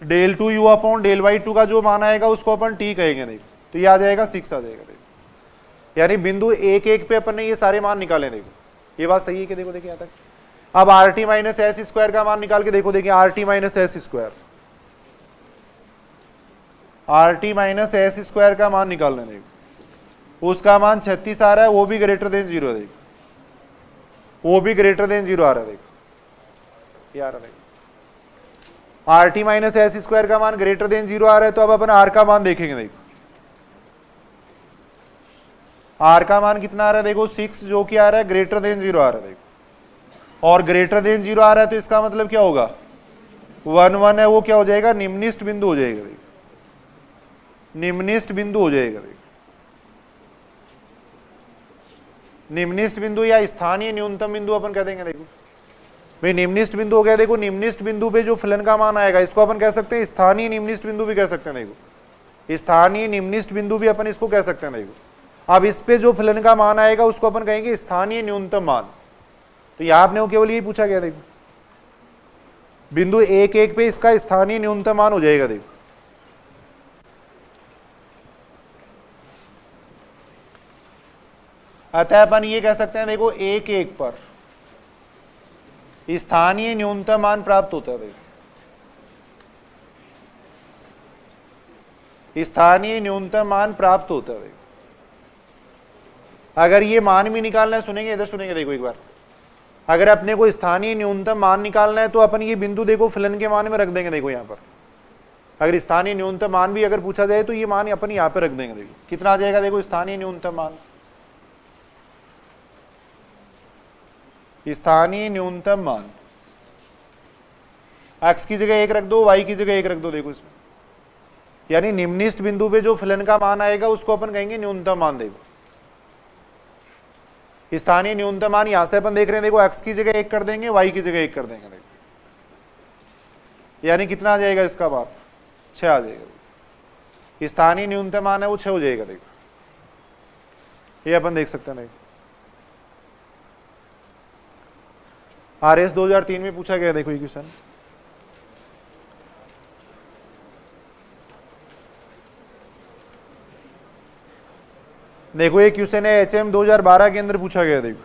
Del 2u upon del y2 का जो मान आएगा उसको अपन t कहेंगे। देखो तो ये आ जाएगा 6 आ जाएगा। देखो यानी बिंदु 1 पे अपन ने ये सारे मान निकाले। देखो ये बात सही है कि देखो देखिए यहाँ तक। अब R T minus S square का मान निकाल के देखो। देखिए R T minus S square, R T minus S square का मान निकालना। देखो उसका मान 36 आ रहा है, वो भी ग्रेटर देन 0। देखो वो भी ग्रेटर देन 0 आ रहा है। देखो ये आ रहा है। R T minus S square का मान ग्रेटर देन 0 आ रहा है, तो अब अपन आर का मान देखेंगे। देखो आर का मान कितना आ रहा है, देखो 6 जो कि आ रहा है ग्रेटर देन 0 आ रहा है। देखो और ग्रेटर देन 0 आ रहा है तो इसका मतलब क्या होगा 1 1 है, वो क्या हो जाएगा निम्निष्ट बिंदु हो जाएगा। देखो निम्निष्ट बिंदु हो जाएगा। देखो निम्निष्ट बिंदु या स्थानीय न्यूनतम बिंदु अपन कह देंगे। देखो भाई निम्निष्ट बिंदु हो गया। देखो निम्निष्ट बिंदु पे जो फलन का मान आएगा इसको अपन कह सकते हैं स्थानीय निम्निष्ट बिंदु भी कह सकते हैं। देखो स्थानीय निम्निष्ट बिंदु भी अपन इसको कह सकते हैं। देखो अब इस पे जो फलन का मान आएगा उसको अपन कहेंगे स्थानीय न्यूनतम मान। तो यहां आपने वो केवल यही पूछा गया। देखो बिंदु 1 पे इसका स्थानीय न्यूनतम मान हो जाएगा। देखो अतः अपन ये कह सकते हैं देखो 1 पर स्थानीय न्यूनतम मान प्राप्त होता है। देखो स्थानीय न्यूनतम मान प्राप्त होता है। देखो अगर ये मान भी निकालना है, सुनेंगे इधर सुनेंगे। देखो एक बार अगर अपने को स्थानीय न्यूनतम मान निकालना है तो अपन ये बिंदु देखो फलन के मान में रख देंगे। देखो यहाँ पर अगर स्थानीय न्यूनतम मान भी अगर पूछा जाए तो ये मान अपन यहाँ पे रख देंगे। देखो कितना आ जाएगा, देखो स्थानीय न्यूनतम मान, स्थानीय न्यूनतम मान x की जगह 1 रख दो, y की जगह 1 रख दो। देखो इसमें यानी निम्निष्ट बिंदु पे जो फलन का मान आएगा उसको अपन कहेंगे न्यूनतम मान। देखो स्थानीय न्यूनतम मान यहां से अपन देख रहे हैं। देखो x की जगह 1 कर देंगे, y की जगह 1 कर देंगे। देखो यानी कितना आ जाएगा इसका मान 6 आ जाएगा। स्थानीय न्यूनतम मान है वो 6 हो जाएगा। देखो ये अपन देख सकते हैं। देखो RS 2003 में पूछा गया। देखो ये क्वेश्चन देखो, ये क्वेश्चन है HM 2012 के अंदर पूछा गया। देखो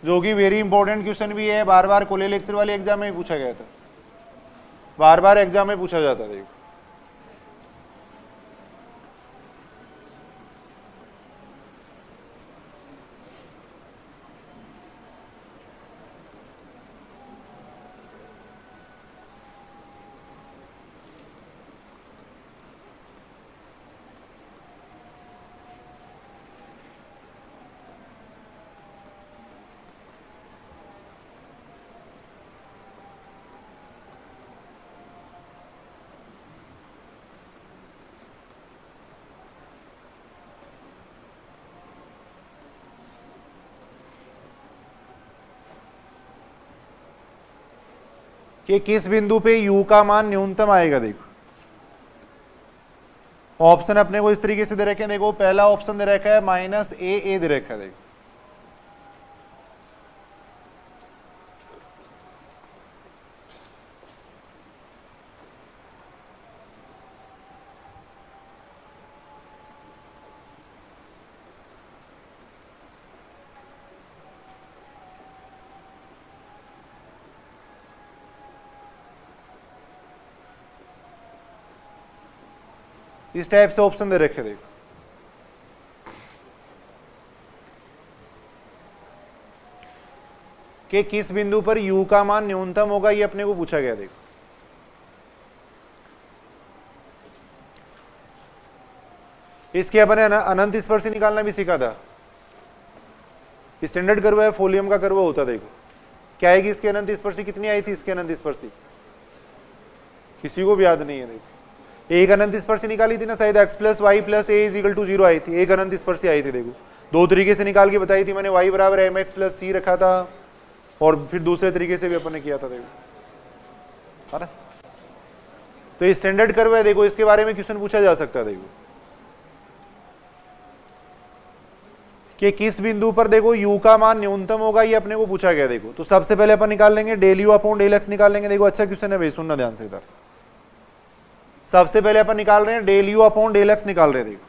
जो कि वेरी इंपॉर्टेंट क्वेश्चन भी है, बार बार कॉलेज लेक्चर वाले एग्जाम में पूछा गया था, बार बार एग्जाम में पूछा जाता है। देखो कि किस बिंदु पे u का मान न्यूनतम आएगा। देखो ऑप्शन अपने को इस तरीके से दे रखे हैं। देखो पहला ऑप्शन दे रखा है -a दे रखा है। देखो इस टाइप से ऑप्शन दे रखे। देखो कि किस बिंदु पर u का मान न्यूनतम होगा, ये अपने को पूछा गया। देखो इसके अपन ने अनंत स्पर्शी निकालना भी सीखा था। स्टैंडर्ड कर्व है, फोलियम का कर्व होता, देखो क्या आएगी इसकी अनंत स्पर्शी, कितनी आई थी इसकी अनंत स्पर्शी, किसी को भी याद नहीं है। देखो एक अनंत स्पर्शी निकाली थी ना शायद, x plus Y plus A is equal to 0 आई थी, एक अनंत स्पर्शी आई थी। देखो दो तरीके से निकाल के बताई थी मैंने, y बराबर एम एक्स प्लस सी रखा था और फिर दूसरे तरीके से भी अपन ने किया था, देखो है ना। तो ये स्टैंडर्ड कर्व है, देखो इसके बारे में क्वेश्चन पूछा जा सकता है। देखो कि किस बिंदु पर देखो u का मान न्यूनतम होगा, ये अपने को पूछा गया। देखो तो सबसे पहले अपन निकाल लेंगे del you upon del x निकाल लेंगे। देखो अच्छा क्वेश्चन है भाई, सुनना ध्यान से इधर। सबसे पहले अपन निकाल रहे हैं del you upon del x निकाल रहे हैं। देखो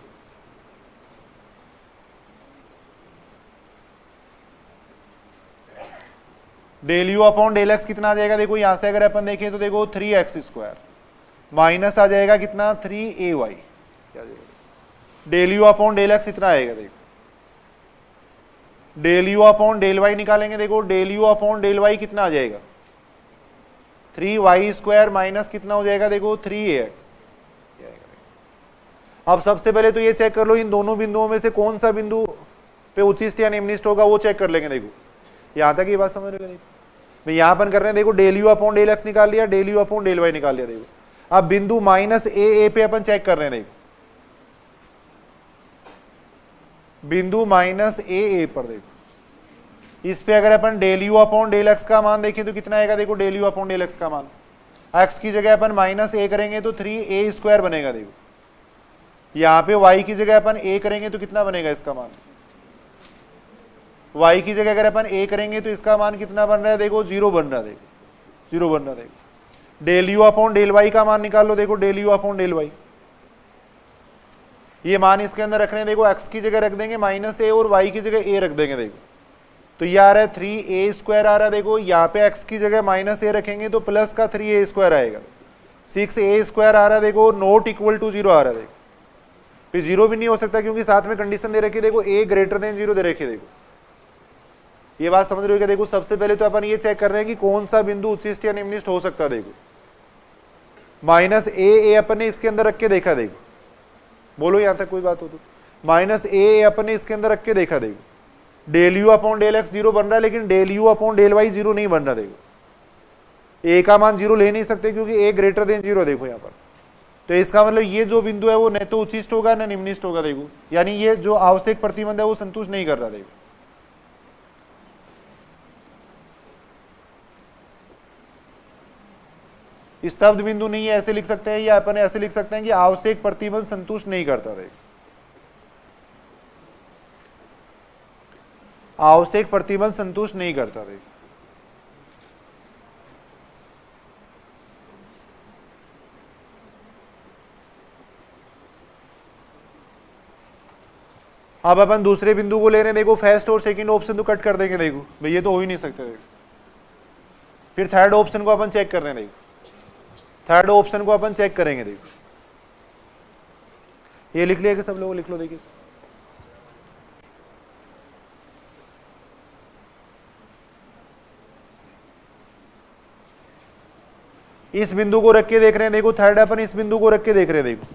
del you upon del X कितना आ जाएगा, देखो यहां से अगर अपन देखें तो देखो 3x² माइनस आ जाएगा कितना 3ay, del you upon del X इतना आएगा। देखो del you upon del Y निकालेंगे। देखो del you upon del Y कितना आ जाएगा 3y² माइनस कितना हो जाएगा, देखो 3ax। अब सबसे पहले तो ये चेक कर लो इन दोनों बिंदुओं में से कौन सा बिंदु पे उच्चिष्ट या निम्निष्ट होगा, वो चेक कर लेंगे। देखो यहां तक ये बात समझ रहे हो। देखो यहां अपन कर रहे हैं, देखो del you upon del x निकाल लिया, del you upon del Y निकाल लिया। देखो अब बिंदु माइनस ए पे अपन चेक कर रहे हैं। देखो बिंदु माइनस ए पर देखो इस पे अगर अपन del you upon del x का मान देखें तो कितना आएगा, देखो del you upon del x का मान एक्स की जगह अपन माइनस ए करेंगे तो 3a² बनेगा। देखो यहाँ पे y की जगह अपन a करेंगे तो कितना बनेगा इसका मान, y की जगह अगर अपन a करेंगे तो इसका मान कितना बन रहा है, देखो 0 बन रहा है। देखो 0 बन रहा है। देखो del you upon del Y का मान निकाल लो। देखो del you upon del Y, ये मान इसके अंदर रख रहे हैं। देखो x की जगह रख देंगे माइनस ए और y की जगह a रख देंगे। देखो तो ये आ रहा है 3a² आ रहा है। देखो यहाँ पे x की जगह माइनस ए रखेंगे तो प्लस का 3a² आएगा, 6a² आ रहा है। देखो नॉट इक्वल टू 0 आ रहा है। देखो फिर 0 भी नहीं हो सकता क्योंकि साथ में कंडीशन दे रखी है, देखो a ग्रेटर देन 0 दे रखी है। देखो ये बात समझ रहे हो क्या। देखो सबसे पहले तो अपन ये चेक कर रहे हैं कि कौन सा बिंदु उच्चिष्ट या निम्निष्ट हो सकता है। देखो माइनस ए अपन ने इसके अंदर रख के देखा। देखो बोलो यहां तक कोई बात हो तो, माइनस ए अपन ने इसके अंदर रख के देखा। देखो del you upon del X 0 बन रहा है, लेकिन del you upon del Y 0 नहीं बन रहा। देखो ए का मान 0 ले नहीं सकते क्योंकि ए ग्रेटर देन 0। देखो यहाँ पर तो इसका मतलब ये जो बिंदु है वो न तो उच्चिष्ट होगा न निम्निष्ट होगा। देखो यानी ये जो आवश्यक प्रतिबंध है वो संतुष्ट नहीं कर रहा। देखो स्तब्ध बिंदु नहीं है ऐसे लिख सकते हैं, या अपन ऐसे लिख सकते हैं कि आवश्यक प्रतिबंध संतुष्ट नहीं करता। देखो आवश्यक प्रतिबंध संतुष्ट नहीं करता। देखो अब अपन दूसरे बिंदु को ले रहे हैं। देखो फर्स्ट और सेकंड ऑप्शन तो कट कर देंगे। देखो भाई ये तो हो ही नहीं सकते। देखो फिर थर्ड ऑप्शन को अपन चेक कर रहे हैं। देखो थर्ड ऑप्शन को अपन चेक करेंगे। देखो ये लिख लिया कि सब लोग लिख लो। देखिए इस बिंदु को रख के देख रहे हैं। देखो थर्ड अपन इस बिंदु को रख के देख रहे हैं। देखो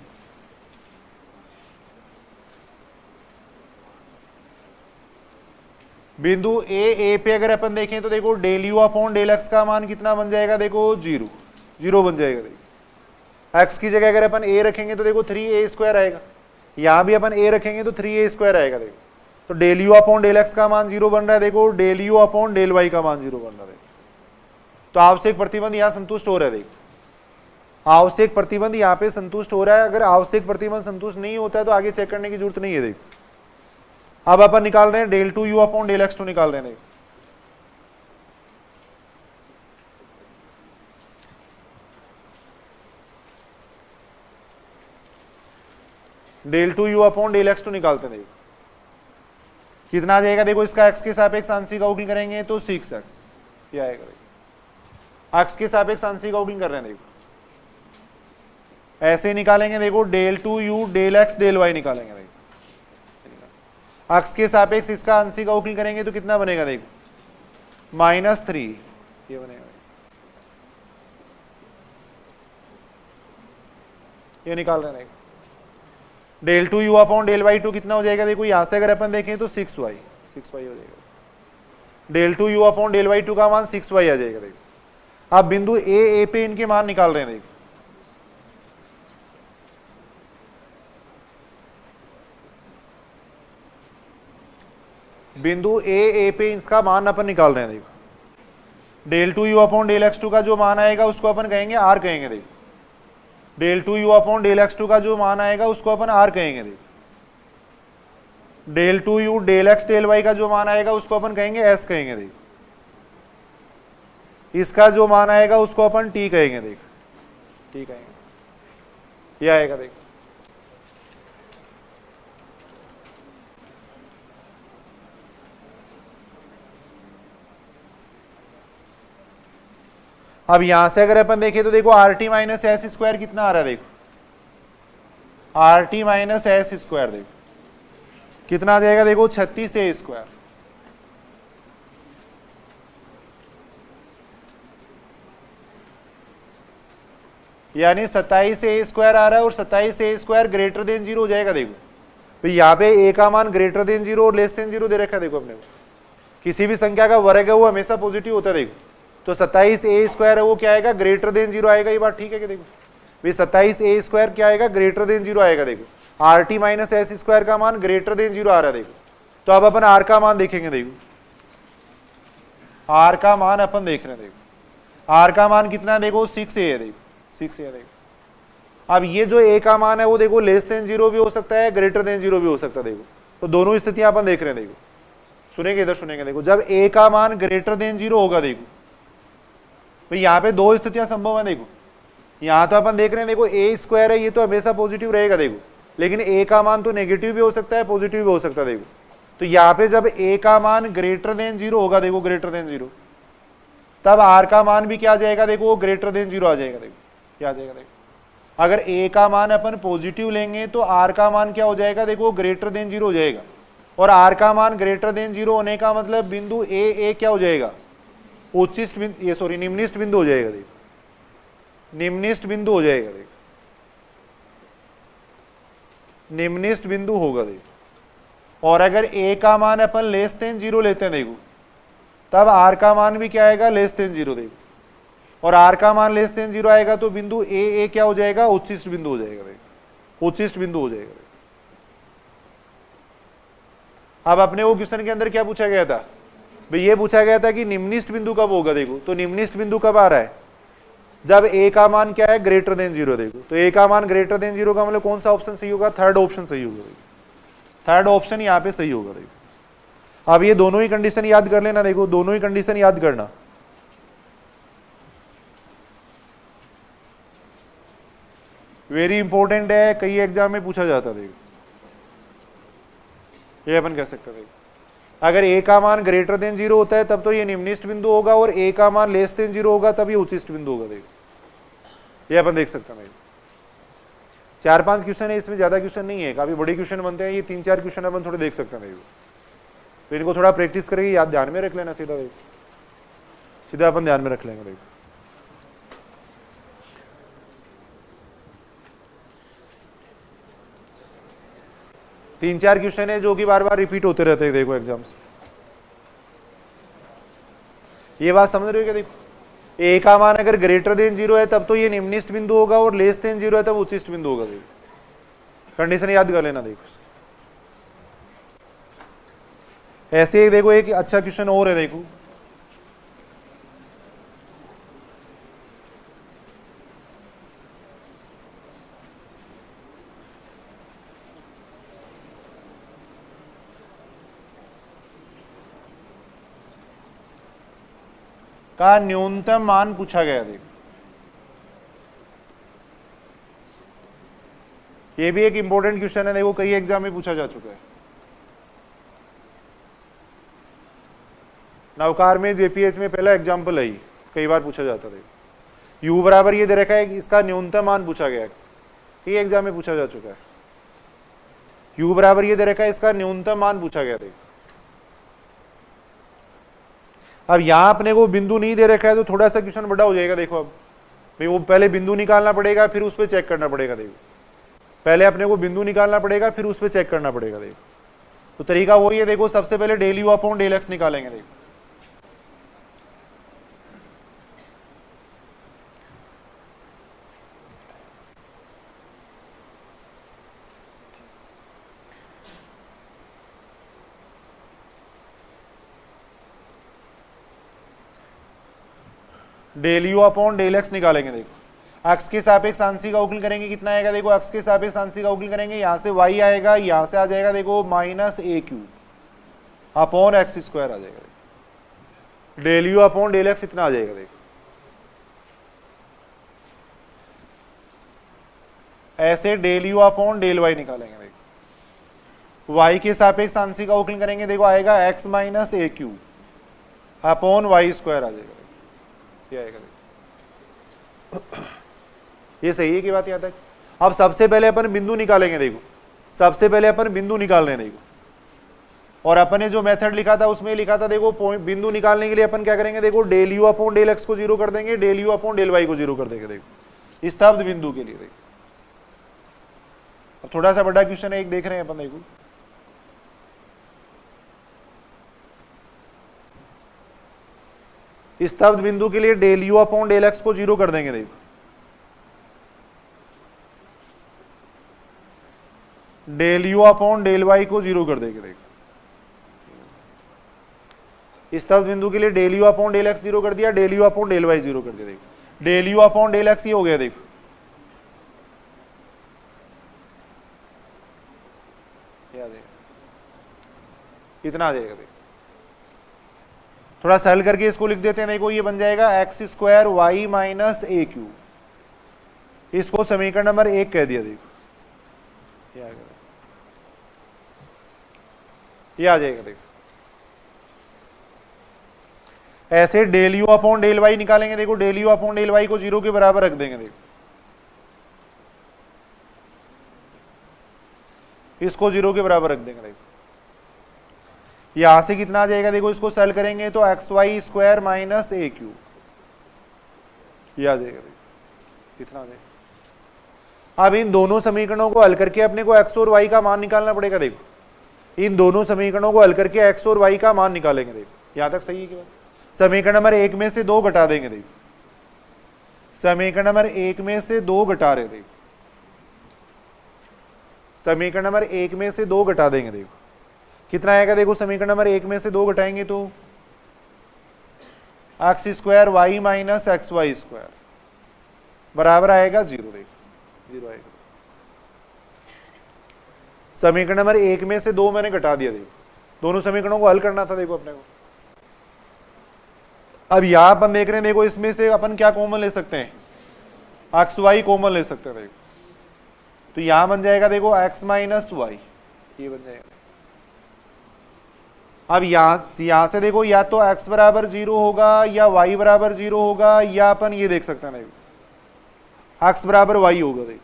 बिंदु ए पे अगर अपन देखें तो देखो del you upon del x का मान कितना बन जाएगा, देखो 0 बन जाएगा। देखो एक्स की जगह अगर अपन ए रखेंगे तो देखो 3a² आएगा, यहां भी अपन ए रखेंगे तो 3a² आएगा। देखो तो del you upon del x का मान 0 बन रहा है। देखो del you upon del Y का मान 0 बन रहा है। तो आवश्यक प्रतिबंध यहां संतुष्ट हो रहा है। देखो आवश्यक प्रतिबंध यहां पे संतुष्ट हो रहा है। अगर आवश्यक प्रतिबंध संतुष्ट नहीं होता है तो आगे चेक करने की जरूरत नहीं है। देखो अब अपन निकाल रहे हैं del two you upon del x two निकाल रहे हैं। देखो del two you upon del x two निकालते हैं। देखो कितना आ जाएगा, देखो इसका एक्स के सापेक्ष आंशिक अवकलन करेंगे तो 6x ये आएगा। देखो एक्स के सापेक्ष आंशिक अवकलन कर रहे हैं। देखो ऐसे निकालेंगे। देखो del two you del x del Y निकालेंगे। देखो एक्स के सापेक्ष इसका आंशिक अवकलन करेंगे तो कितना बनेगा, देखो -3 ये बनेगा। ये निकाल रहे हैं। Del two you upon del Y two कितना हो जाएगा, देखो यहां से अगर अपन देखें तो 6y हो जाएगा। Del two you upon del Y two का मान 6y आ जाएगा। देखो अब बिंदु ए पे इनके मान निकाल रहे हैं। देखो बिंदु ए पे इसका मान अपन निकाल रहे हैं। देखो del two you upon del x two का जो मान आएगा उसको अपन कहेंगे आर कहेंगे। देखो del two you upon del x two का जो मान आएगा उसको अपन आर कहेंगे। देखो del two you del x del Y का जो मान आएगा उसको अपन कहेंगे एस कहेंगे। देखो इसका जो मान आएगा उसको अपन टी कहेंगे। देखो टी कहेंगे, ये आएगा। देखो अब यहां से अगर अपन देखें तो देखो R T minus S square कितना आ रहा है। देखो R T minus S square देखो कितना आ जाएगा, देखो 36 ए स्क्वायर। यानी 27 ए स्क्वायर आ रहा है और 27 ए स्क्वायर ग्रेटर देन 0 हो जाएगा। देखो तो यहाँ पे ए का मान ग्रेटर देन 0 और लेस देन 0 दे रखा है। देखो अपने को किसी भी संख्या का वर्ग है वो हमेशा पॉजिटिव होता है। देखो तो 27 ए स्क्वायर है वो क्या आएगा, ग्रेटर देन 0 आएगा। ये बात ठीक है कि देखो भाई 27 ए स्क्वायर क्या आएगा, ग्रेटर देन 0 आएगा। देखो R T minus S square का मान ग्रेटर देन 0 आ रहा है। देखो तो अब अपन आर का मान देखेंगे। देखो आर का मान अपन देख रहे हैं। देखो आर का मान कितना है, देखो 6 ए है। देखो 6 ए है। देखो अब ये जो ए का मान है वो देखो लेस देन 0 भी हो सकता है, ग्रेटर देन 0 भी हो सकता है। देखो तो दोनों स्थितियां अपन देख रहे हैं। देखो सुनेंगे, इधर सुनेंगे। देखो जब ए का मान ग्रेटर देन 0 होगा, देखो भाई यहाँ पे दो स्थितियां संभव है। देखो यहाँ तो अपन देख रहे हैं, देखो ए स्क्वायर है ये तो हमेशा पॉजिटिव रहेगा। देखो लेकिन ए का मान तो नेगेटिव भी हो सकता है, पॉजिटिव भी हो सकता है। देखो तो यहाँ पे जब ए का मान ग्रेटर देन 0 होगा, देखो ग्रेटर देन 0, तब आर का मान भी क्या आ जाएगा, देखो वो ग्रेटर देन 0 आ जाएगा। देखो क्या आ जाएगा, देखो अगर ए का मान अपन पॉजिटिव लेंगे तो आर का मान क्या हो जाएगा, देखो ग्रेटर देन 0 हो जाएगा। और आर का मान ग्रेटर देन 0 होने का मतलब बिंदु ए क्या हो जाएगा, उच्चिष्ट बिंदु, ये सॉरी निम्निष्ट बिंदु हो जाएगा। देखो निम्निष्ट बिंदु हो जाएगा। देखो निम्निष्ट बिंदु होगा। देखो और अगर ए का मान अपन लेस देन 0 लेते हैं, देखो तब आर का मान भी क्या आएगा, लेस देन 0। देखो और आर का मान लेस देन 0 आएगा तो बिंदु ए क्या हो जाएगा, उच्चिष्ट बिंदु हो जाएगा। देखो उच्चिष्ट बिंदु हो जाएगा। अब अपने वो क्वेश्चन के अंदर क्या पूछा गया था भाई, ये पूछा गया था कि निम्निष्ट बिंदु कब होगा। देखो तो निम्निष्ट बिंदु कब आ रहा है, जब ए का मान क्या है, ग्रेटर देन 0। देखो तो ए का मान ग्रेटर देन 0 का मतलब कौन सा ऑप्शन सही होगा, थर्ड ऑप्शन सही होगा। थर्ड ऑप्शन यहाँ पे सही होगा। देखो अब ये दोनों ही कंडीशन याद कर लेना। देखो दोनों ही कंडीशन याद करना। वेरी इंपॉर्टेंट है, कई एग्जाम में पूछा जाता है। देखो ये अपन कह सकते हैं। अगर ए का मान ग्रेटर देन 0 होता है तब तो ये निम्निष्ट बिंदु होगा, और ए का मान लेस देन 0 होगा तब ये उच्चिष्ट बिंदु होगा। देखो ये अपन देख सकते हैं। 4-5 क्वेश्चन है, इसमें ज्यादा क्वेश्चन नहीं है, काफी बड़े क्वेश्चन बनते हैं। ये 3-4 क्वेश्चन अपन थोड़े देख सकते हैं। तो इनको थोड़ा प्रैक्टिस करके याद ध्यान में रख लेना। सीधा देखो सीधा अपन ध्यान में रख लेंगे। देखो तीन चार क्वेश्चन है जो कि बार बार रिपीट होते रहते हैं। देखो एग्जाम्स, ये बात समझ रहे हो क्या। देखो ए का मान अगर ग्रेटर देन 0 है तब तो ये निम्निष्ट बिंदु होगा, और लेस देन 0 है तब उच्चिष्ट बिंदु होगा। देखो कंडीशन याद कर लेना। देखो ऐसे ही देखो एक अच्छा क्वेश्चन और है। देखो का न्यूनतम मान पूछा गया। देखो ये भी एक इंपॉर्टेंट क्वेश्चन है। देखो कई एग्जाम में पूछा जा चुका है। नवकार में, जेपीएच में पहला एग्जाम्पल है, कई बार पूछा जाता है। u बराबर ये दे रखा है, इसका न्यूनतम मान पूछा गया है, ये एग्जाम में पूछा जा चुका है। u बराबर ये दे रखा है, इसका न्यूनतम मान पूछा गया। देखो अब यहां अपने को बिंदु नहीं दे रखा है तो थोड़ा सा क्वेश्चन बड़ा हो जाएगा। देखो अब भाई वो पहले बिंदु निकालना पड़ेगा, फिर उस पर चेक करना पड़ेगा। देखो पहले अपने को बिंदु निकालना पड़ेगा, फिर उस पर चेक करना पड़ेगा। देखो तो तरीका वही है, देखो सबसे पहले del you upon del X निकालेंगे। देखो del you upon del X निकालेंगे। देखो एक्स के सापेक्ष आंशिक अवकलन करेंगे, कितना आएगा? देखो एक्स के सापेक्ष आंशिक अवकलन करेंगे, यहां से y आएगा, यहां से आ जाएगा देखो minus A Q upon X square आ जाएगा। Del you upon del X इतना आ जाएगा। देखो ऐसे del you upon del Y निकालेंगे। देखो y के सापेक्ष आंशिक अवकलन करेंगे, देखो आएगा x minus A Q upon Y square आ जाएगा। ये आएगा। ये सही है कि बात यहाँ तक? अब सबसे पहले अपन बिंदु निकालेंगे। देखो सबसे पहले अपन बिंदु निकाल रहे हैं। देखो और अपन ने जो मेथड लिखा था उसमें लिखा था, देखो बिंदु निकालने के लिए अपन क्या करेंगे? देखो del you upon del x को जीरो कर देंगे, del you upon del Y को जीरो कर देंगे। देखो स्तब्ध बिंदु के लिए। देखो अब थोड़ा सा बड़ा क्वेश्चन है, एक देख रहे हैं अपन। देखो स्तब्ध बिंदु के लिए del you upon del x को जीरो कर देंगे। देखो del you upon del Y को जीरो कर देंगे। देखो स्तब्ध बिंदु के लिए del you upon del x zero कर दिया, del you upon del y zero कर दिया। देखो del you upon del x ये हो गया। देखो इतना आ जाएगा। देखो थोड़ा सेल करके इसको लिख देते हैं। देखो ये बन जाएगा x square y minus A Q, इसको समीकरण नंबर 1 कह दिया। देखो ये आ जाएगा। देखो ऐसे del you upon del Y निकालेंगे। देखो del you upon del Y को जीरो के बराबर रख देंगे। देखो इसको जीरो के बराबर रख देंगे। देखो यहां से कितना आ जाएगा? देखो इसको सेल करेंगे तो x y square minus A Q ये आ जाएगा। कितना आ जाएगा? अब इन दोनों समीकरणों को हल करके अपने को एक्स और वाई का मान निकालना पड़ेगा। देखो इन दोनों समीकरणों को हल करके एक्स और वाई का ग निकालेंगे। देखो यहां तक सही है क्या? समीकरण नंबर 1 में से 2 घटा देंगे। देखो समीकरण नंबर 1 में से 2 घटा रहे। देखो समीकरण नंबर 1 में से 2 घटा देंगे। देखो कितना आएगा? देखो समीकरण नंबर 1 में से 2 घटाएंगे तो x square y minus x y square बराबर आएगा 0। देखो 0 आएगा। समीकरण नंबर 1 में से 2 मैंने घटा दिया। देखो दोनों समीकरणों को हल करना था। देखो अपने को अब यहां अपन देख रहे हैं, देखो इसमें से अपन क्या कॉमन ले सकते हैं? एक्स वाई कॉमन ले सकते हैं। देखो तो यहां बन जाएगा देखो एक्स माइनस वाई, ये बन जाएगा। अब यहां से देखो या तो x बराबर 0 होगा या y बराबर 0 होगा, या अपन ये देख सकते हैं देखो x बराबर y होगा। देखो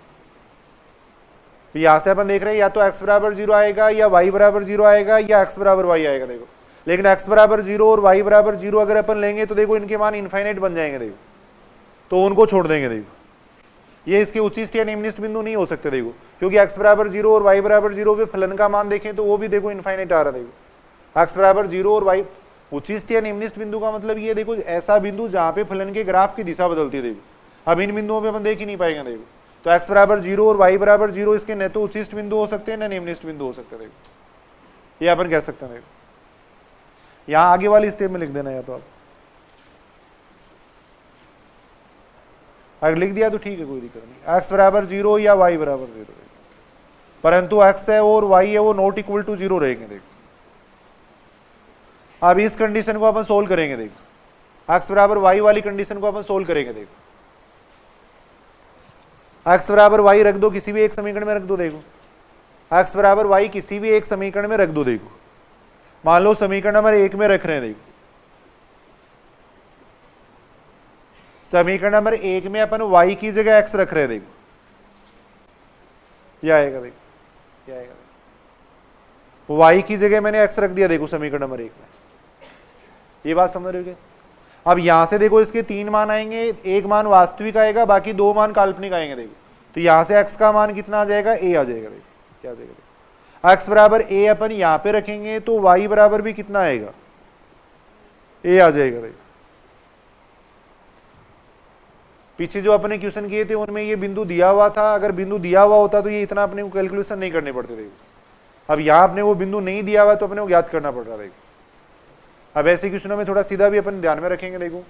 यहां से अपन देख रहे हैं या तो x बराबर 0 आएगा या y बराबर 0 आएगा या x बराबर y आएगा। देखो लेकिन x बराबर 0 और y बराबर 0 अगर अपन लेंगे तो देखो इनके मान इनफाइनाइट बन जाएंगे। देखो तो उनको छोड़ देंगे। देखो ये इसके उच्चिष्ट या निम्निष्ठ बिंदु नहीं हो सकते। देखो क्योंकि x बराबर 0 और y बराबर 0 पे फलन का मान देखें तो वो भी देखो इनफाइनाइट आ रहा है। देखो x बराबर 0 और y उच्चिष्ट या निम्निष्ठ बिंदु का मतलब ये देखो ऐसा बिंदु जहां पे फलन के ग्राफ की दिशा बदलती है। देखो अब इन बिंदुओं पे अपन देख ही नहीं पाएंगे। देखो तो x बराबर 0 और y बराबर 0 इसके न तो उच्चिष्ट बिंदु हो सकते हैं न निम्निष्ठ बिंदु हो सकते हैं। देखो ये अपन कह सकते हैं। देखो यहां आगे वाली स्टेप में लिख देना, या तो आप अगर लिख दिया तो ठीक है, कोई दिक्कत नहीं। x बराबर 0 या y बराबर 0, परंतु x है और y है वो नॉट इक्वल टू 0 रहेंगे। देखो अब इस कंडीशन को अपन सोल्व करेंगे। देखो x बराबर y वाली कंडीशन को अपन सोल्व करेंगे। देखो x बराबर y रख दो, किसी भी एक समीकरण में रख दो। देखो x बराबर y किसी भी एक समीकरण में रख दो। देखो मान लो समीकरण नंबर 1 में रख रहे हैं। देखो समीकरण नंबर 1 में अपन y की जगह x रख रहे हैं। देखो यह आएगा। देखो यह आएगा। y की जगह मैंने x रख दिया। देखो समीकरण नंबर 1 में, ये बात समझ रहे हो? अब यहां से देखो इसके 3 मान आएंगे, एक मान वास्तविक आएगा, बाकी 2 मान काल्पनिक आएंगे। देखो तो यहां से x का मान कितना आ जाएगा, a आ जाएगा। देखो क्या आ जाएगा, x बराबर a अपन यहां पे रखेंगे तो y बराबर भी कितना आएगा, a आ जाएगा। देखो पीछे जो अपने क्वेश्चन किए थे उनमें ये बिंदु दिया हुआ था, अगर बिंदु दिया हुआ होता तो ये इतना अपने को कैलकुलेशन नहीं करने पड़ते। देखो अब यहां अपने वो बिंदु नहीं दिया हुआ तो अपने को ज्ञात करना पड़ रहा है। देखो अब ऐसे क्वेश्चनों में थोड़ा सीधा भी अपन ध्यान में रखेंगे। देखो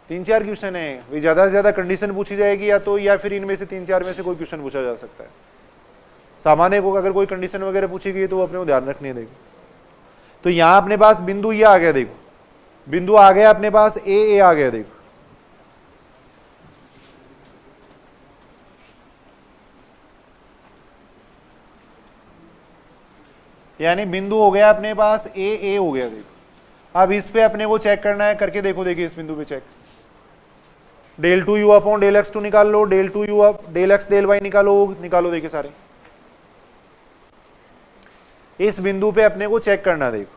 3-4 क्वेश्चन है, वे ज्यादा से ज्यादा कंडीशन पूछी जाएगी या फिर इनमें से 3-4 में से कोई क्वेश्चन पूछा जा सकता है। सामान्य को अगर कोई कंडीशन वगैरह पूछी गई तो अपने को ध्यान रखनी है। देखो तो यहां अपने पास बिंदु ये आ गया, देखो बिंदु आ गया अपने पास ए आ गया। देखो यानी बिंदु हो गया अपने पास ए हो गया। देखो अब इस पे अपने को चेक करना है, करके देखो। देखिए इस बिंदु पे check, del two you upon del x two निकाल लो, del two you del x del y निकालो। देखिए सारे इस बिंदु पे अपने को चेक करना। देखो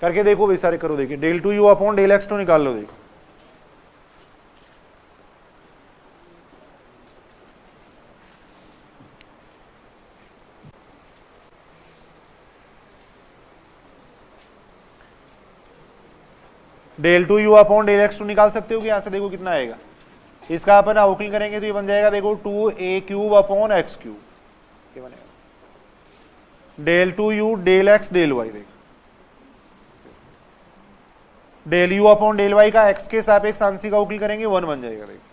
करके देखो भाई सारे करो। देखिए del two you upon del x two निकाल लो। देखो del two you upon del x two निकाल सकते हो कि यहां से देखो कितना आएगा, इसका अपन अवकलन करेंगे तो ये बन जाएगा देखो 2a cube upon x cube, ये बनेगा del two you del x del y. देखो del you upon del Y का एक्स के सापेक्ष आंशिक अवकलन करेंगे 1 बन जाएगा। देखो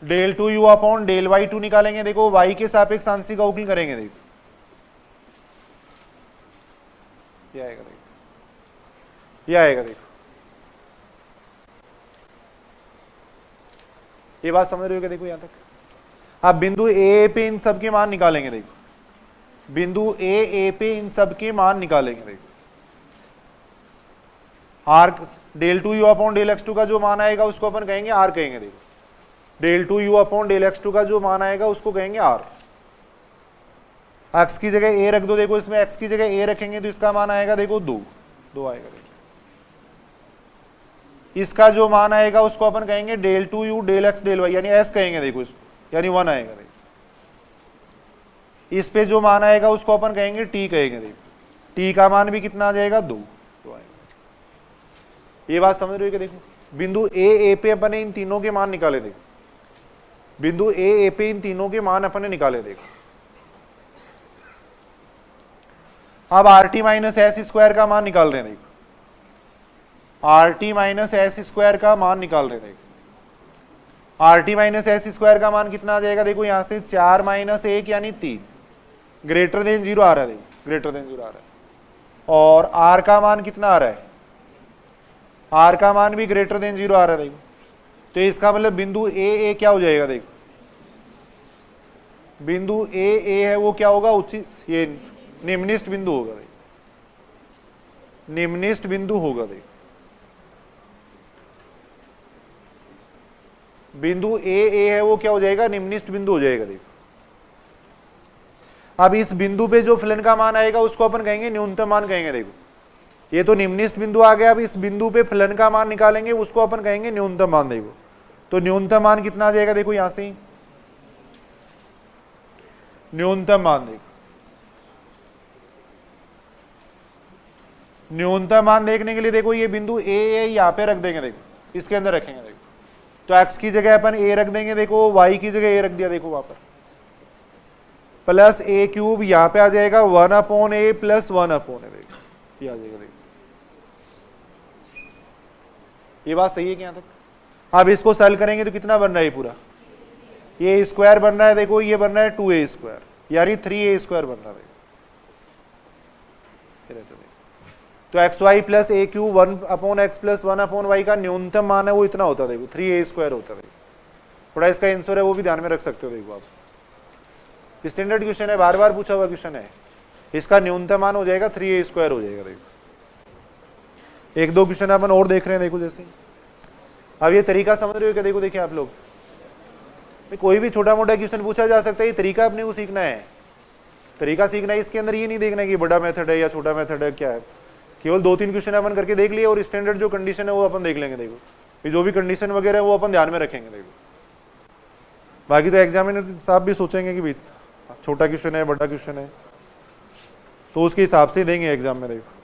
del two you upon del Y two निकालेंगे, देखो वाई के सापेक्ष आंशिक अवकलन करेंगे। देखो ये आएगा। देखो ये आएगा। देखो ये बात समझ रहे हो क्या? देखो यहां तक आप बिंदु ए पे इन सब के मान निकालेंगे। देखो बिंदु ए पे इन सब के मान निकालेंगे। देखो r del two you upon del x two का जो मान आएगा उसको अपन कहेंगे आर कहेंगे। देखो del two you upon del x two का जो मान आएगा उसको कहेंगे आर। एक्स की जगह ए रख दो। देखो इसमें एक्स की जगह ए रखेंगे तो इसका मान आएगा देखो 2 आएगा। देखो इसका जो मान आएगा उसको अपन कहेंगे del two you del x del y यानी एस कहेंगे। देखो इसको यानी 1 आएगा। देखो इस पे जो मान आएगा उसको अपन कहेंगे टी कहेंगे। देखो टी का मान भी कितना आ जाएगा 2 आएगा। ये बात समझ रहे हो क्या? देखो बिंदु ए पे अपन ने इन तीनों के मान निकाले। देखो बिंदु ए पे इन तीनों के मान अपन ने निकाले। देखो अब R T minus S square का मान निकाल रहे हैं। देखो R T minus S square का मान निकाल रहे हैं। देखो R T minus S square का मान कितना आ जाएगा? देखो यहां से 4 माइनस 1 यानी 3 ग्रेटर देन 0 आ रहा है। देखो ग्रेटर देन 0 आ रहा है। और आर का मान कितना आ रहा है? आर का मान भी ग्रेटर देन 0 आ रहा है। देखो तो इसका मतलब बिंदु ए क्या हो जाएगा? देखो बिंदु ए है वो क्या होगा? उचित ये निम्नलिखित बिंदु होगा। निम्नलिखित बिंदु होगा। देखो बिंदु ए है वो क्या हो जाएगा? निम्नलिखित बिंदु हो जाएगा। देखो अब इस बिंदु पे जो फलन का मान आएगा उसको अपन कहेंगे न्यूनतम मान कहेंगे। देखो ये तो निम्नलिखित बिंदु आ गया। अब इस बिंदु पे फलन का मान निकालेंगे उसको अपन कहेंगे न्यूनतम मान। देखो तो न्यूनतम मान कितना आ जाएगा? देखो यहां से न्यूनतम मान। देखो न्यूनतम मान देखने के लिए देखो ये बिंदु ए यहां पे रख देंगे। देखो इसके अंदर रखेंगे। देखो तो x की जगह अपन a रख देंगे। देखो y की जगह a रख दिया। देखो वहां पर प्लस a क्यूब यहां पे आ जाएगा 1 upon a plus 1 upon a। देखो ये आ जाएगा। देखो ये बात सही है कि यहां तक? अब इसको सॉल्व करेंगे तो कितना बन रहा है? पूरा ये स्क्वायर बन रहा है। देखो ये बन रहा है 2a स्क्वायर यानी 3a स्क्वायर बन रहा है। तो x y plus a cube 1 upon x plus 1 upon y का न्यूनतम मान है वो इतना होता है। देखो 3a स्क्वायर होता है। थोड़ा इसका आंसर है वो भी ध्यान में रख सकते हो। देखो आप स्टैंडर्ड क्वेश्चन है, बार बार पूछा हुआ क्वेश्चन है। इसका न्यूनतम मान हो जाएगा 3a स्क्वायर हो जाएगा। देखो एक दो क्वेश्चन अपन और देख रहे हैं, देखो जैसे अब ये तरीका समझ रहे हो क्या? देखो देखिए आप लोग, कोई भी छोटा मोटा क्वेश्चन पूछा जा सकता है, ये तरीका अपने को सीखना है, तरीका सीखना है। इसके अंदर ये नहीं देखना है कि बड़ा मेथड है या छोटा मेथड है, क्या है। केवल 2-3 क्वेश्चन अपन करके देख लिए और स्टैंडर्ड जो कंडीशन है वो अपन देख लेंगे। देखो जो भी कंडीशन वगैरह है वो अपन ध्यान में रखेंगे। देखो बाकी तो एग्जामिनर साहब भी सोचेंगे कि भाई छोटा क्वेश्चन है बड़ा क्वेश्चन है, तो उसके हिसाब से देंगे एग्जाम में। देखो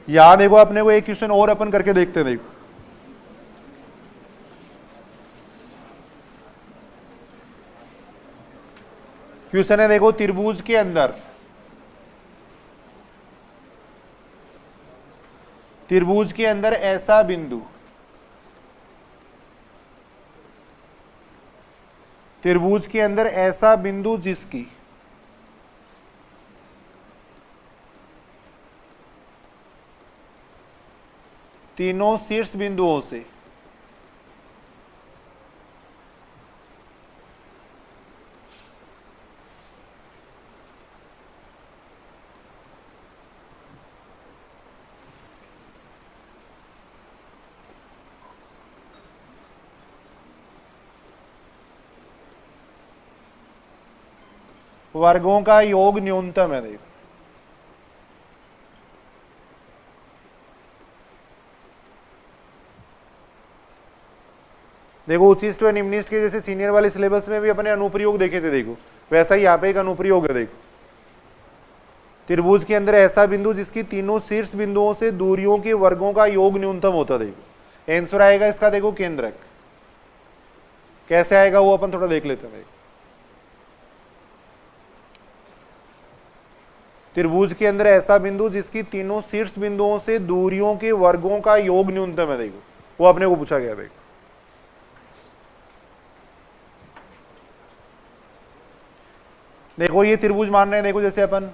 यहाँ देखो अपने को एक क्वेश्चन और अपन करके देखते हैं। देखो क्वेश्चन है, देखो त्रिभुज के अंदर, त्रिभुज के अंदर ऐसा बिंदु, त्रिभुज के अंदर ऐसा बिंदु जिसकी तीनों शीर्ष बिंदुओं से वर्गों का योग न्यूनतम है। देखो उच्चिष्ट व निम्निष्ट के जैसे सीनियर वाले सिलेबस में भी अपने अनुप्रयोग देखे थे, देखो वैसा ही यहाँ पे एक अनुप्रयोग है। देखो त्रिभुज के अंदर ऐसा बिंदु जिसकी तीनों शीर्ष बिंदुओं से दूरियों के वर्गों का योग न्यूनतम होता। देखो आंसर आएगा इसका, देखो केंद्रक। कैसे आएगा वो अपन थोड़ा देख लेते हैं। त्रिभुज के अंदर ऐसा बिंदु जिसकी तीनों शीर्ष बिंदुओं से दूरियों के वर्गों का योग न्यूनतम है। देखो वो अपने को पूछा गया। देखो ये त्रिभुज मान रहे हैं। देखो जैसे अपन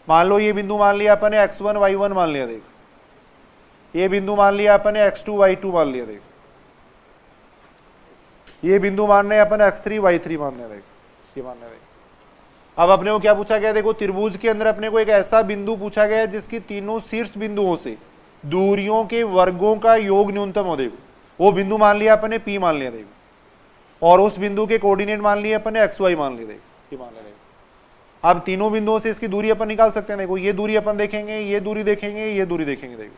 मान लो ये बिंदु मान लिया अपन ने x1 y1 मान लिया। देखो ये बिंदु मान लिया अपन ने x2 y2 मान लिया। देखो ये बिंदु मान रहे हैं अपन x3 y3 मान रहे हैं। देखो ये मान रहे हैं। अब अपने को क्या पूछा गया? देखो त्रिभुज के अंदर अपने को एक ऐसा बिंदु पूछा गया है जिसकी तीनों शीर्ष बिंदुओं से दूरियों के वर्गों का योग न्यूनतम हो। देखो वो बिंदु मान लिया अपन ने P मान लिया। देखो और उस बिंदु के कोऑर्डिनेट मान लिए अपन ने XY मान लिए। देखो ये मान लिया। अब तीनों बिंदुओं से इसकी दूरी अपन निकाल सकते हैं। देखो ये दूरी अपन देखेंगे, ये दूरी देखेंगे, ये दूरी देखेंगे। देखो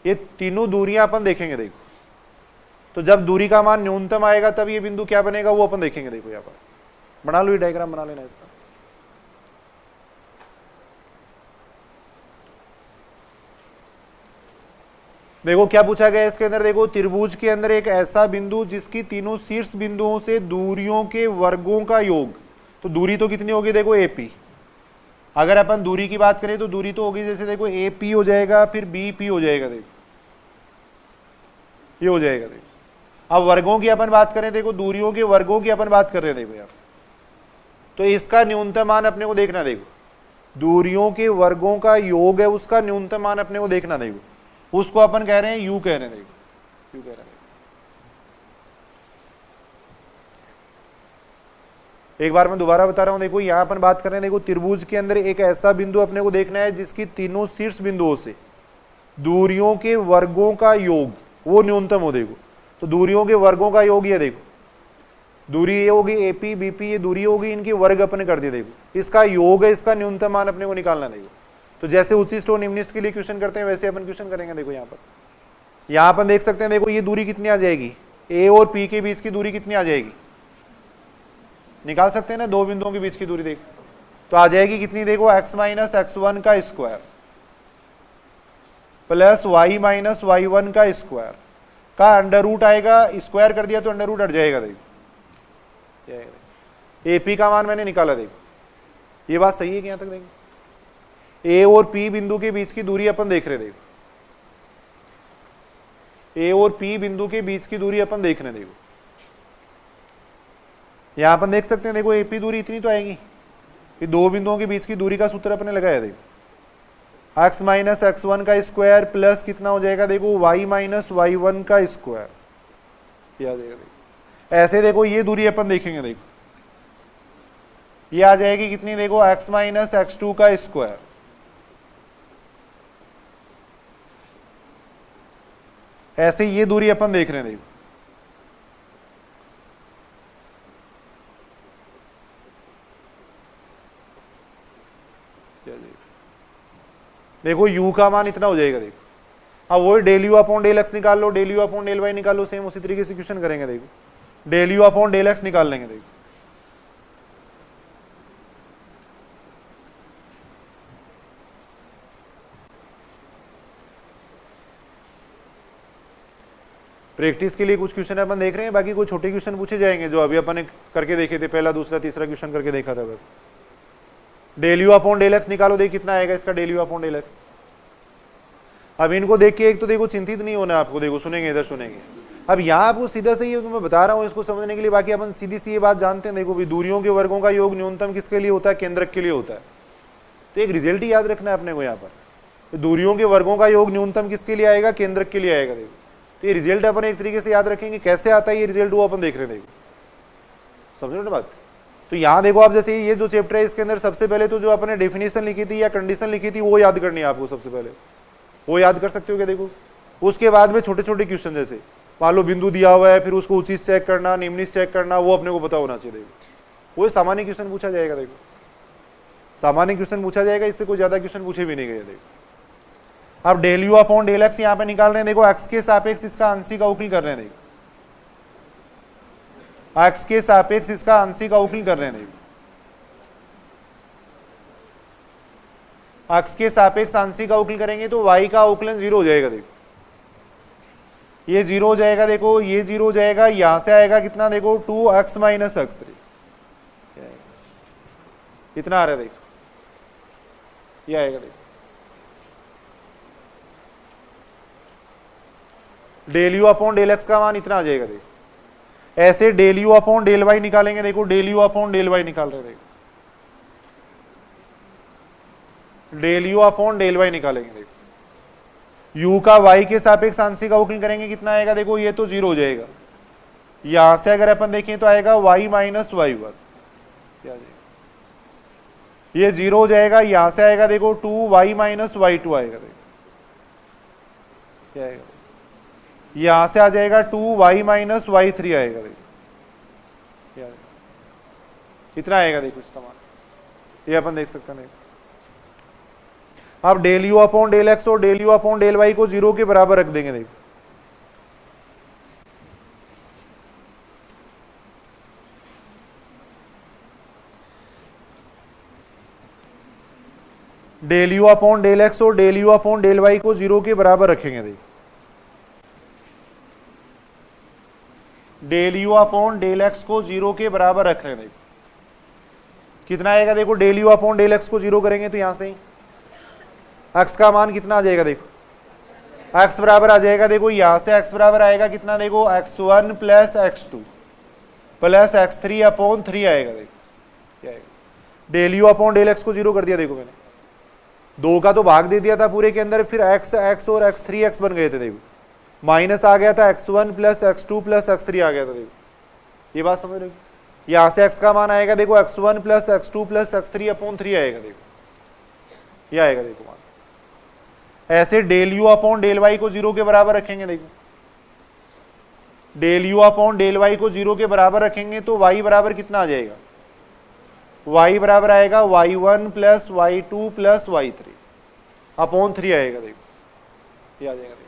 ये तीनों दूरियां अपन देखेंगे। देखो तो जब दूरी का मान न्यूनतम आएगा तब ये बिंदु क्या बनेगा वो अपन देखेंगे। देखो यहाँ पर बना लो, ये डायग्राम बना लेना इसका। देखो क्या पूछा गया इसके अंदर? देखो त्रिभुज के अंदर एक ऐसा बिंदु जिसकी तीनों शीर्ष बिंदुओं से दूरियों के वर्गों का योग, तो दूरी तो कितनी होगी? देखो AP। अगर अपन दूरी की बात करें तो दूरी तो होगी जैसे देखो AP हो जाएगा, फिर BP हो जाएगा। देखो ये हो जाएगा। देखो अब वर्गों की अपन बात करें, देखो दूरियों के वर्गों की अपन बात कर रहे हैं। देखो यार तो इसका न्यूनतम मान अपने को देखना। देखो दूरियों के वर्गों का योग है, उसका न्यूनतम मान अपने को देखना। देखो उसको अपन कह रहे हैं U कह रहे हैं। देखो U कह रहे हैं। एक बार मैं दोबारा बता रहा हूं। देखो यहां अपन बात कर रहे हैं, देखो त्रिभुज के अंदर एक ऐसा बिंदु अपने को देखना है जिसकी तीनों शीर्ष बिंदुओं से दूरियों के वर्गों का योग वो न्यूनतम हो। देखो तो दूरियों के वर्गों का योग ये देखो, दूरी ये होगी AP BP, ये दूरी होगी, इनके वर्ग अपने कर दिए। देखो इसका योग है, इसका न्यूनतम मान अपने को निकालना। देखो तो जैसे उच्चिष्ट और निम्निष्ट के लिए क्वेश्चन करते हैं वैसे अपन क्वेश्चन करेंगे। देखो यहाँ अपन देख सकते हैं। देखो ये दूरी कितनी आ जाएगी? A और P के बीच की दूरी कितनी आ जाएगी? निकाल सकते हैं ना, दो बिंदुओं के बीच की दूरी। देख तो आ जाएगी कितनी? देखो x माइनस x1 का square plus y minus y1 का स्क्वायर का अंडर रूट आएगा। स्क्वायर कर दिया तो अंडर रूट हट जाएगा। देखो AP का मान मैंने निकाला। देखो ये बात सही है कि यहां तक? देखो A और P बिंदु के बीच की दूरी अपन देख रहे। देखो A और P बिंदु के बीच की दूरी अपन देख रहे। देखो यहां अपन देख सकते हैं। देखो AP दूरी इतनी तो आएगी। ये दो बिंदुओं के बीच की दूरी का सूत्र अपने लगाया। देखो x माइनस x1 का स्क्वायर प्लस कितना हो जाएगा? देखो y माइनस y1 का स्क्वायर। याद आएगा। देखो ऐसे देखो ये दूरी अपन देखेंगे। देखो ये आ जाएगी कितनी? देखो x माइनस x2 का स्क्वायर ऐसे ये दूरी अपन देख रहे हैं। देखो देखो u का मान इतना हो जाएगा। देखो अब वही del you upon del x निकाल लो, del you upon del Y निकाल लो, सेम उसी तरीके से क्वेश्चन करेंगे। देखो del you upon del x निकाल लेंगे। देखो प्रैक्टिस के लिए कुछ क्वेश्चन अपन देख रहे हैं, बाकी कुछ छोटे क्वेश्चन पूछे जाएंगे जो अभी अपन ने करके देखे थे, पहला दूसरा तीसरा क्वेश्चन करके देखा था बस। Del you upon del x निकालो, देखिए कितना आएगा इसका del you upon del x. अब इनको देख के एक तो देखो चिंतित नहीं होना आपको, देखो सुनेंगे इधर सुनेंगे। अब यहाँ आपको सीधा से ये मैं बता रहा हूँ इसको समझने के लिए, बाकी अपन सीधी सी ये बात जानते हैं। देखो भी दूरियों के वर्गों का योग न्यूनतम किसके लिए होता है? केंद्रक के लिए होता है। तो एक रिजल्ट ही याद रखना है अपने को यहाँ पर, तो दूरियों के वर्गों का योग न्यूनतम किसके लिए आएगा? केंद्रक के लिए आएगा। देखो तो ये रिजल्ट अपन एक तरीके से याद रखेंगे, कैसे आता है ये रिजल्ट वो अपन देख रहे हैं। देखो समझो ना बात। तो यहाँ देखो आप जैसे ये जो चैप्टर है इसके अंदर सबसे पहले तो जो अपने डेफिनेशन लिखी थी या कंडीशन लिखी थी वो याद करनी है आपको सबसे पहले, वो याद कर सकते हो क्या? देखो उसके बाद में छोटे छोटे क्वेश्चन जैसे मान लो बिंदु दिया हुआ है, फिर उसको उचित चेक करना, निम्नित चेक करना, वो अपने को पता होना चाहिए। देखो वो सामान्य क्वेश्चन पूछा जाएगा। देखो सामान्य क्वेश्चन पूछा जाएगा, इससे कोई ज्यादा क्वेश्चन पूछे भी नहीं गए। देखो अब del you upon del x यहाँ पे निकाल रहे हैं। देखो एक्स के सापेक्ष इसका आंशिक अवकल कर रहे हैं। देखो एक्स के सापेक्ष इसका आंशिक अवकल कर रहे हैं। देखो एक्स के सापेक्ष आंशिक अवकल करेंगे तो y का अवकलन 0 हो जाएगा। देखो ये 0 हो जाएगा। देखो ये 0 हो जाएगा, यहां से आएगा कितना? देखो 2x माइनस x3 इतना आ रहा है। देखो ये आएगा। देखो del you upon del x का मान इतना आ जाएगा। देखो ऐसे del you upon del Y निकालेंगे। देखो del you upon del Y निकाल रहे हैं। देखो del you upon del Y निकालेंगे। देखो u का y के सापेक्ष आंशिक अवकलन करेंगे, कितना आएगा? देखो ये तो 0 हो जाएगा। यहां से अगर अपन देखें तो आएगा y माइनस y1, ये 0 हो जाएगा। यहां से आएगा देखो 2y माइनस y2 आएगा। देखो क्या आएगा? यहां से आ जाएगा 2y माइनस y3 आएगा। देखो इतना आएगा। देखो इसका मान ये अपन देख सकते हैं। अब del you upon del x और del you upon del Y को 0 के बराबर रख देंगे। देखो del you upon del x और del you upon del Y को 0 के बराबर रखेंगे। देखो del you upon del x को 0 के बराबर रख रहे हैं। देखो कितना आएगा? देखो del you upon del x को 0 करेंगे तो यहां से ही x का मान कितना आ जाएगा? देखो x बराबर आ जाएगा। देखो यहां से x बराबर आएगा कितना? देखो x1 plus x2 plus x3 upon 3 आएगा। देखो क्या आएगा? Del you upon del x को 0 कर दिया। देखो मैंने 2 का तो भाग दे दिया था पूरे के अंदर, फिर x और x3 x बन गए थे। देखो माइनस आ गया था x1 plus x2 plus x3 आ गया था। देखो ये बात समझ रहे हो? यहां से x का मान आएगा देखो x1 plus x2 plus x3 upon 3 आएगा। देखो ये आएगा। देखो मान ऐसे del you upon del Y को 0 के बराबर रखेंगे। देखो del you upon del Y को 0 के बराबर रखेंगे तो y बराबर कितना आ जाएगा? y बराबर आएगा y1 plus y2 plus y3 upon 3 आएगा। देखो ये आ जाएगा। देखो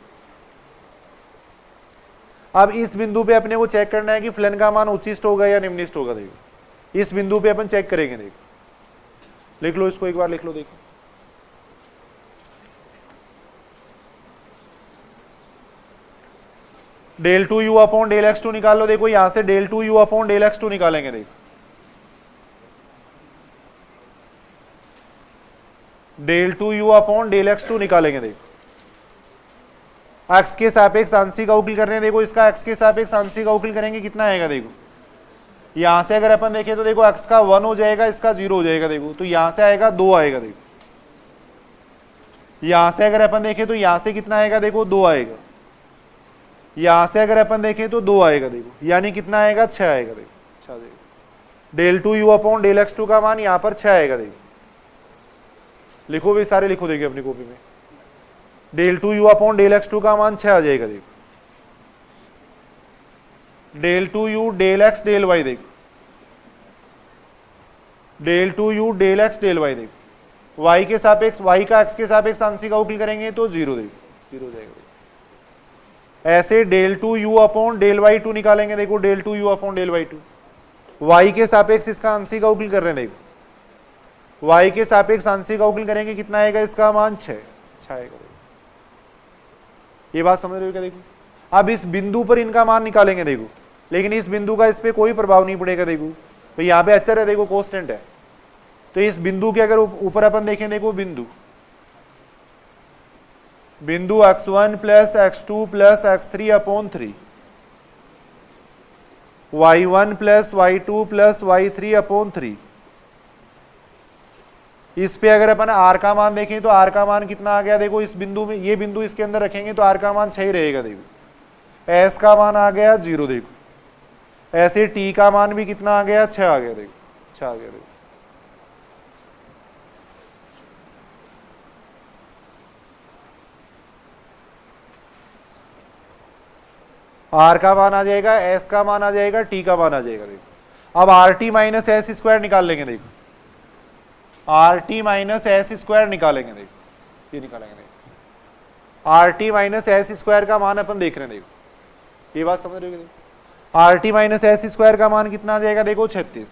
अब इस बिंदु पे अपने को चेक करना है कि फलन का मान उच्चिष्ट होगा या निम्निष्ट होगा। देखो इस बिंदु पे अपन चेक करेंगे। देखो लिख लो इसको एक बार, लिख लो। देखो del 2u upon del x2 निकाल लो। देखो यहां से del 2u upon del x2 निकालेंगे। देखो del 2u upon del x2 निकालेंगे। देखो x के सापेक्ष आंशिक अवकल कर रहे हैं। देखो इसका x के सापेक्ष आंशिक अवकल करेंगे, कितना आएगा? देखो यहां से अगर अपन देखें तो देखो x का 1 हो जाएगा, इसका 0 हो जाएगा। देखो तो यहां से आएगा 2 आएगा। देखो यहां से अगर अपन देखें तो यहां से कितना आएगा? देखो 2 आएगा। यहां से अगर अपन देखें तो 2 आएगा। देखो यानी कितना आएगा? 6 आएगा। देखो अच्छा देखो del 2u upon del x2 का मान यहां पर 6 आएगा। देखो लिखो भी सारे लिखो। देखिए अपनी कॉपी में del 2u upon del x2 का मान 6 आ जाएगा। देखो del two you del x del y देखो, del two you del x del y देखो, वाई के सापेक्ष, वाई का एक्स के सापेक्ष आंशिक अवकल करेंगे तो जीरो देखो, जीरो जाएगा। ऐसे del two you upon del Y two निकालेंगे, देखो del two you upon del Y two, y के सापेक्ष इसका आंशिक अवकल कर रहे हैं, देखो वाई के सापेक्ष आंशिक अवकल करेंगे कितना आएगा, इसका मान 6 आएगा। ये बात समझ रहे हो क्या? देखो अब इस बिंदु पर इनका मान निकालेंगे, देखो लेकिन इस बिंदु का इस पे कोई प्रभाव नहीं पड़ेगा, देखो तो यहाँ पे अचर है, देखो कांस्टेंट है, तो इस बिंदु के अगर ऊपर अपन देखें, देखो बिंदु बिंदु x1 plus x2 plus x3 upon 3, y1 plus y2 plus y3 upon 3, इस पे अगर अपन r का मान देखें तो r का मान कितना आ गया, देखो इस बिंदु में, ये बिंदु इसके अंदर रखेंगे तो r का मान 6 ही रहेगा, देखो s का मान आ गया 0, देखो ऐसे t का मान भी कितना आ गया, 6 आ गया, देखो 6 आ गया, देखो r का मान आ जाएगा, s का मान आ जाएगा, t का मान आ जाएगा, देखो अब R T minus S square निकाल लेंगे, देखो R T minus S square निकालेंगे, देखो ये निकालेंगे, देखो R T minus S square का मान अपन देख रहे हैं, देखो ये बात समझ रहे हो? देखो R T minus S square का मान कितना आ जाएगा, देखो 36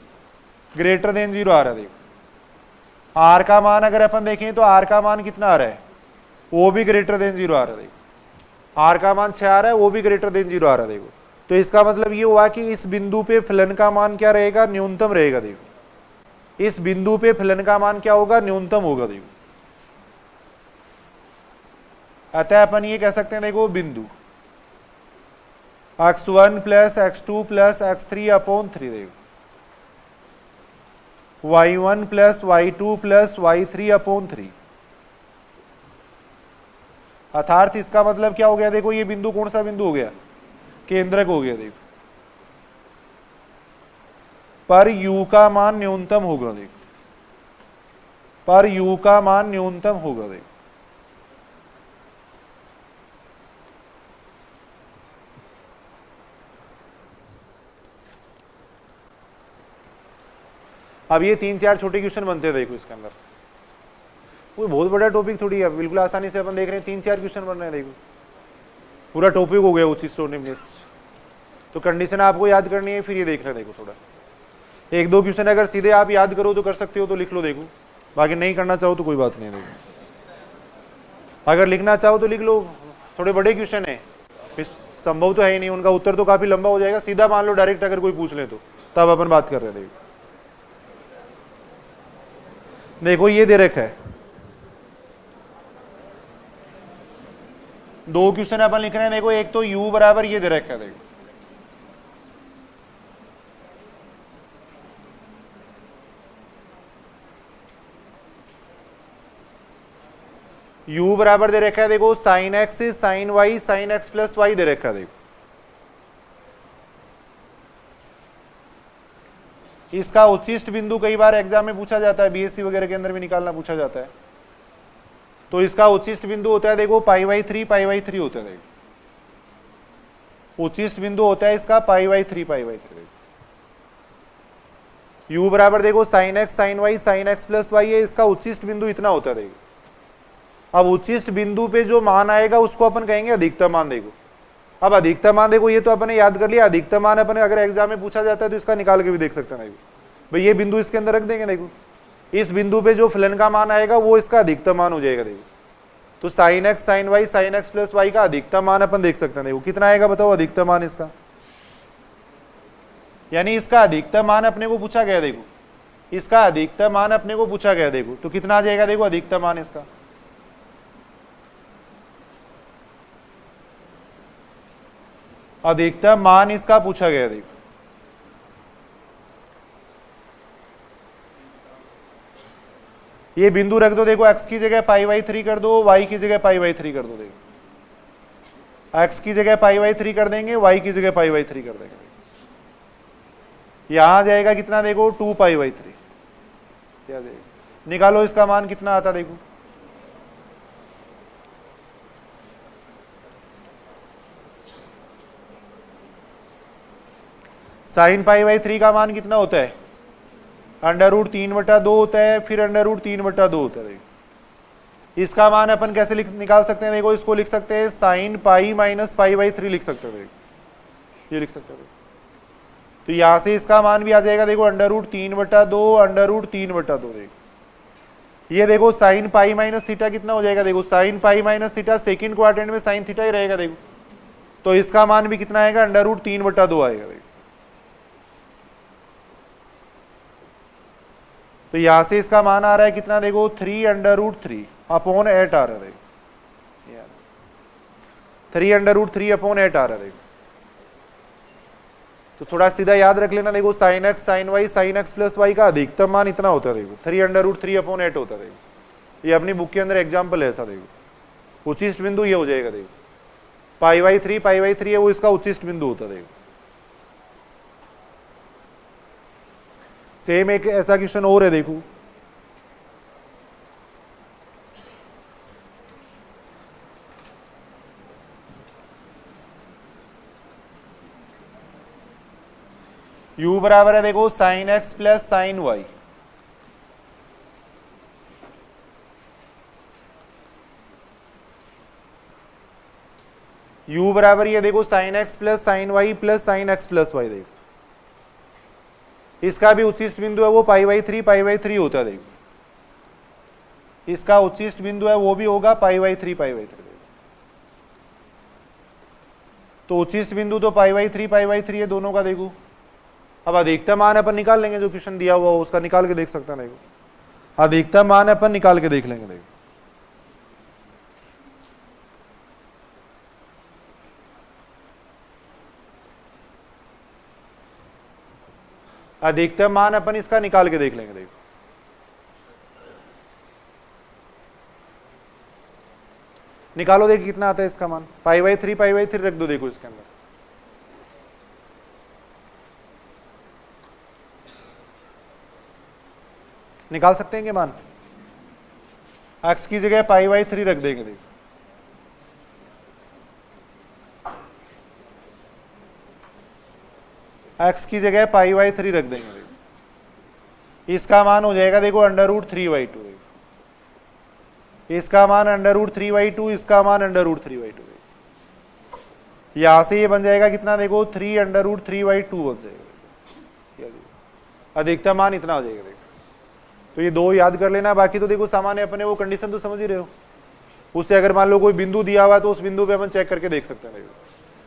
ग्रेटर देन 0 आ रहा है, देखो आर का मान अगर अपन देखें तो आर का मान कितना आ रहा है, वो भी ग्रेटर देन 0 आ रहा है, देखो आर का मान 6 आ रहा है, वो भी ग्रेटर देन 0 आ रहा है, देखो तो इसका मतलब ये हुआ कि इस बिंदु पे फलन का मान क्या रहेगा, न्यूनतम रहेगा, देखो इस बिंदु पे फलन का मान क्या होगा, न्यूनतम होगा, देखो अतः अपन ये कह सकते हैं, देखो बिंदु x1 plus x2 plus x3 upon 3, देखो y1 plus y2 plus y3 upon 3, अर्थात इसका मतलब क्या हो गया, देखो ये बिंदु कौन सा बिंदु हो गया, केंद्रक हो गया, देखो पर u का मान न्यूनतम होगा, देखो पर u का मान न्यूनतम होगा, देखो अब ये 3-4 छोटे क्वेश्चन बनते हैं, देखो इसके अंदर कोई बहुत बड़ा टॉपिक थोड़ी है, बिल्कुल आसानी से अपन देख रहे हैं, 3-4 क्वेश्चन बन रहे हैं, देखो पूरा टॉपिक हो गया उचित स्टोनिमनेस, तो कंडीशन आपको याद करनी है, फिर ये देख रहे हैं, देखो थोड़ा 1-2 क्वेश्चन अगर सीधे आप याद करो तो कर सकते हो तो लिख लो, देखो बाकी नहीं करना चाहो तो कोई बात नहीं है, देखो अगर लिखना चाहो तो लिख लो, थोड़े बड़े क्वेश्चन है, फिर संभव तो है ही नहीं, उनका उत्तर तो काफी लंबा हो जाएगा, सीधा मान लो डायरेक्ट अगर कोई पूछ ले तो तब अपन बात कर रहे हैं, देखो ये दे रखा है, 2 क्वेश्चन अपन लिख रहे हैं, देखो एक तो u बराबर ये दे रखा है, देखो u बराबर दे रखा है, देखो sine x sine y sine x plus y दे रखा है, देखो इसका उच्चिष्ट बिंदु कई बार एग्जाम में पूछा जाता है, बीएससी वगैरह के अंदर भी निकालना पूछा जाता है, तो इसका उच्चिष्ट बिंदु होता है, देखो π/3 होता है, देखो उच्चिष्ट बिंदु होता है इसका π/3 u बराबर देखो sine x sine y sine x plus y है, इसका उच्चिष्ट बिंदु इतना होता है, देखो अब उच्चिष्ट बिंदु पे जो मान आएगा उसको अपन कहेंगे अधिकतम मान, देखो अब अधिकतम मान, देखो ये तो अपन ने याद कर लिया, अधिकतम मान अपन अगर एग्जाम में पूछा जाता है तो इसका निकाल के भी देख सकते हैं, देखो भाई ये बिंदु इसके अंदर रख देंगे, देखो इस बिंदु पे जो फलन का मान आएगा वो इसका अधिकतम मान हो जाएगा, देखो तो sine x sine y sine x plus y का अधिकतम मान अपन देख सकते हैं, देखो कितना आएगा बताओ अधिकतम मान इसका, यानी इसका अधिकतम मान अपने को पूछा गया, देखो इसका अधिकतम मान अपने को पूछा गया, देखो तो कितना आ जाएगा, देखो अधिकतम मान इसका अधिकतम मान इसका पूछा गया, देखो ये बिंदु रख दो, देखो x की जगह π/3 कर दो, y की जगह π/3 कर दो, देखो x की जगह π/3 कर देंगे, y की जगह π/3 कर देंगे, यहां जाएगा कितना, देखो 2π/3 क्या जाएगा, निकालो इसका मान कितना आता, देखो साइन पाई बाई 3 का मान कितना होता है, √3/2 होता है, फिर √3/2 होता है। इसका मान अपन कैसे निकाल सकते हैं, देखो इसको लिख सकते हैं sine pi minus pi by 3 लिख सकते हैं, ये लिख सकते हैं। तो यहां से इसका मान भी आ जाएगा, देखो √3/2 √3/2। देखो ये देखो साइन पाई माइनस थीटा कितना हो जाएगा, देखो sine pi minus theta second quadrant में साइन थीटा ही रहेगा, देखो तो इसका मान भी कितना आएगा, √3/2 आएगा। देखो तो यहां से इसका मान आ रहा है कितना, देखो 3√3/8 आ रहा है, 3√3/8 आ रहा है। देखो तो थोड़ा सीधा याद रख लेना, देखो sine x sine y sine x plus y का अधिकतम मान इतना होता है, देखो 3√3/8 होता है। देखो ये अपनी बुक के अंदर एग्जाम्पल है ऐसा, देखो उचिष्ट बिंदु ये हो जाएगा, देखो पाई बाई 3 है वो इसका उचिष्ट बिंदु होता है। देखो सेम एक ऐसा क्वेश्चन और है, देखो u बराबर है, देखो sine x plus sine y. u बराबर ये देखो sine x plus sine y plus sine x plus y. देखो इसका भी उच्चिष्ट बिंदु है वो पाई बाई 3 होता है। देखो इसका उच्चिष्ट बिंदु है वो भी होगा पाई बाई 3। तो उच्चिष्ट बिंदु तो पाई बाई 3 है दोनों का। देखो अब अधिकतम मान अपन निकाल लेंगे, जो क्वेश्चन दिया हुआ उसका निकाल के देख सकते हैं। देखो अधिकतम मान अपन निकाल के देख लेंगे। देखो अधिकतम मान अपन इसका निकाल के देख लेंगे। देखो निकालो, देखिए कितना आता है इसका मान, पाई बाई 3 रख दो। देखो इसके अंदर निकाल सकते हैं कि मान x की जगह पाई बाई 3 रख देंगे। देखो x की जगह पाई बाई 3 रख देंगे। देखो इसका मान हो जाएगा, देखो √3/2। इसका मान √3/2, इसका मान √3/2। यहां से ये बन जाएगा कितना, देखो 3√3/2 बन जाएगा। अधिकतम मान इतना हो जाएगा। देखो तो ये दो याद कर लेना, बाकी तो देखो सामान्य अपने वो कंडीशन तो समझ ही रहे हो। उससे अगर मान लो कोई बिंदु दिया हुआ तो उस बिंदु पे अपन चेक करके देख सकते हैं। देखो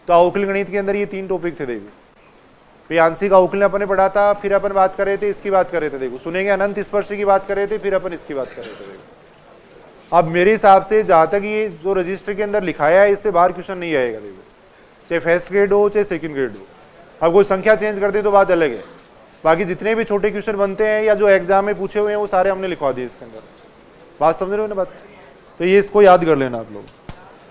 तो अवकल गणित के अंदर ये 3 टॉपिक थे। देखो आंशिक अवकलन अपन ने पढ़ा था, फिर अपन बात कर रहे थे इसकी बात कर रहे थे। देखो सुनेंगे अनंत स्पर्श की बात कर रहे थे, फिर अपन इसकी बात कर रहे थे। देखो अब मेरे हिसाब से जहां तक ये जो रजिस्टर के अंदर लिखाया है इससे बाहर क्वेश्चन नहीं आएगा। देखो चाहे फर्स्ट ग्रेड हो चाहे सेकंड ग्रेड हो, अब कोई संख्या चेंज कर दे तो बात अलग है। बाकी जितने भी छोटे क्वेश्चन बनते हैं या जो एग्जाम में पूछे हुए हैं वो सारे हमने लिखवा दिए इसके अंदर। बात समझ रहे हो ना बात, तो ये इसको याद कर लेना आप लोग।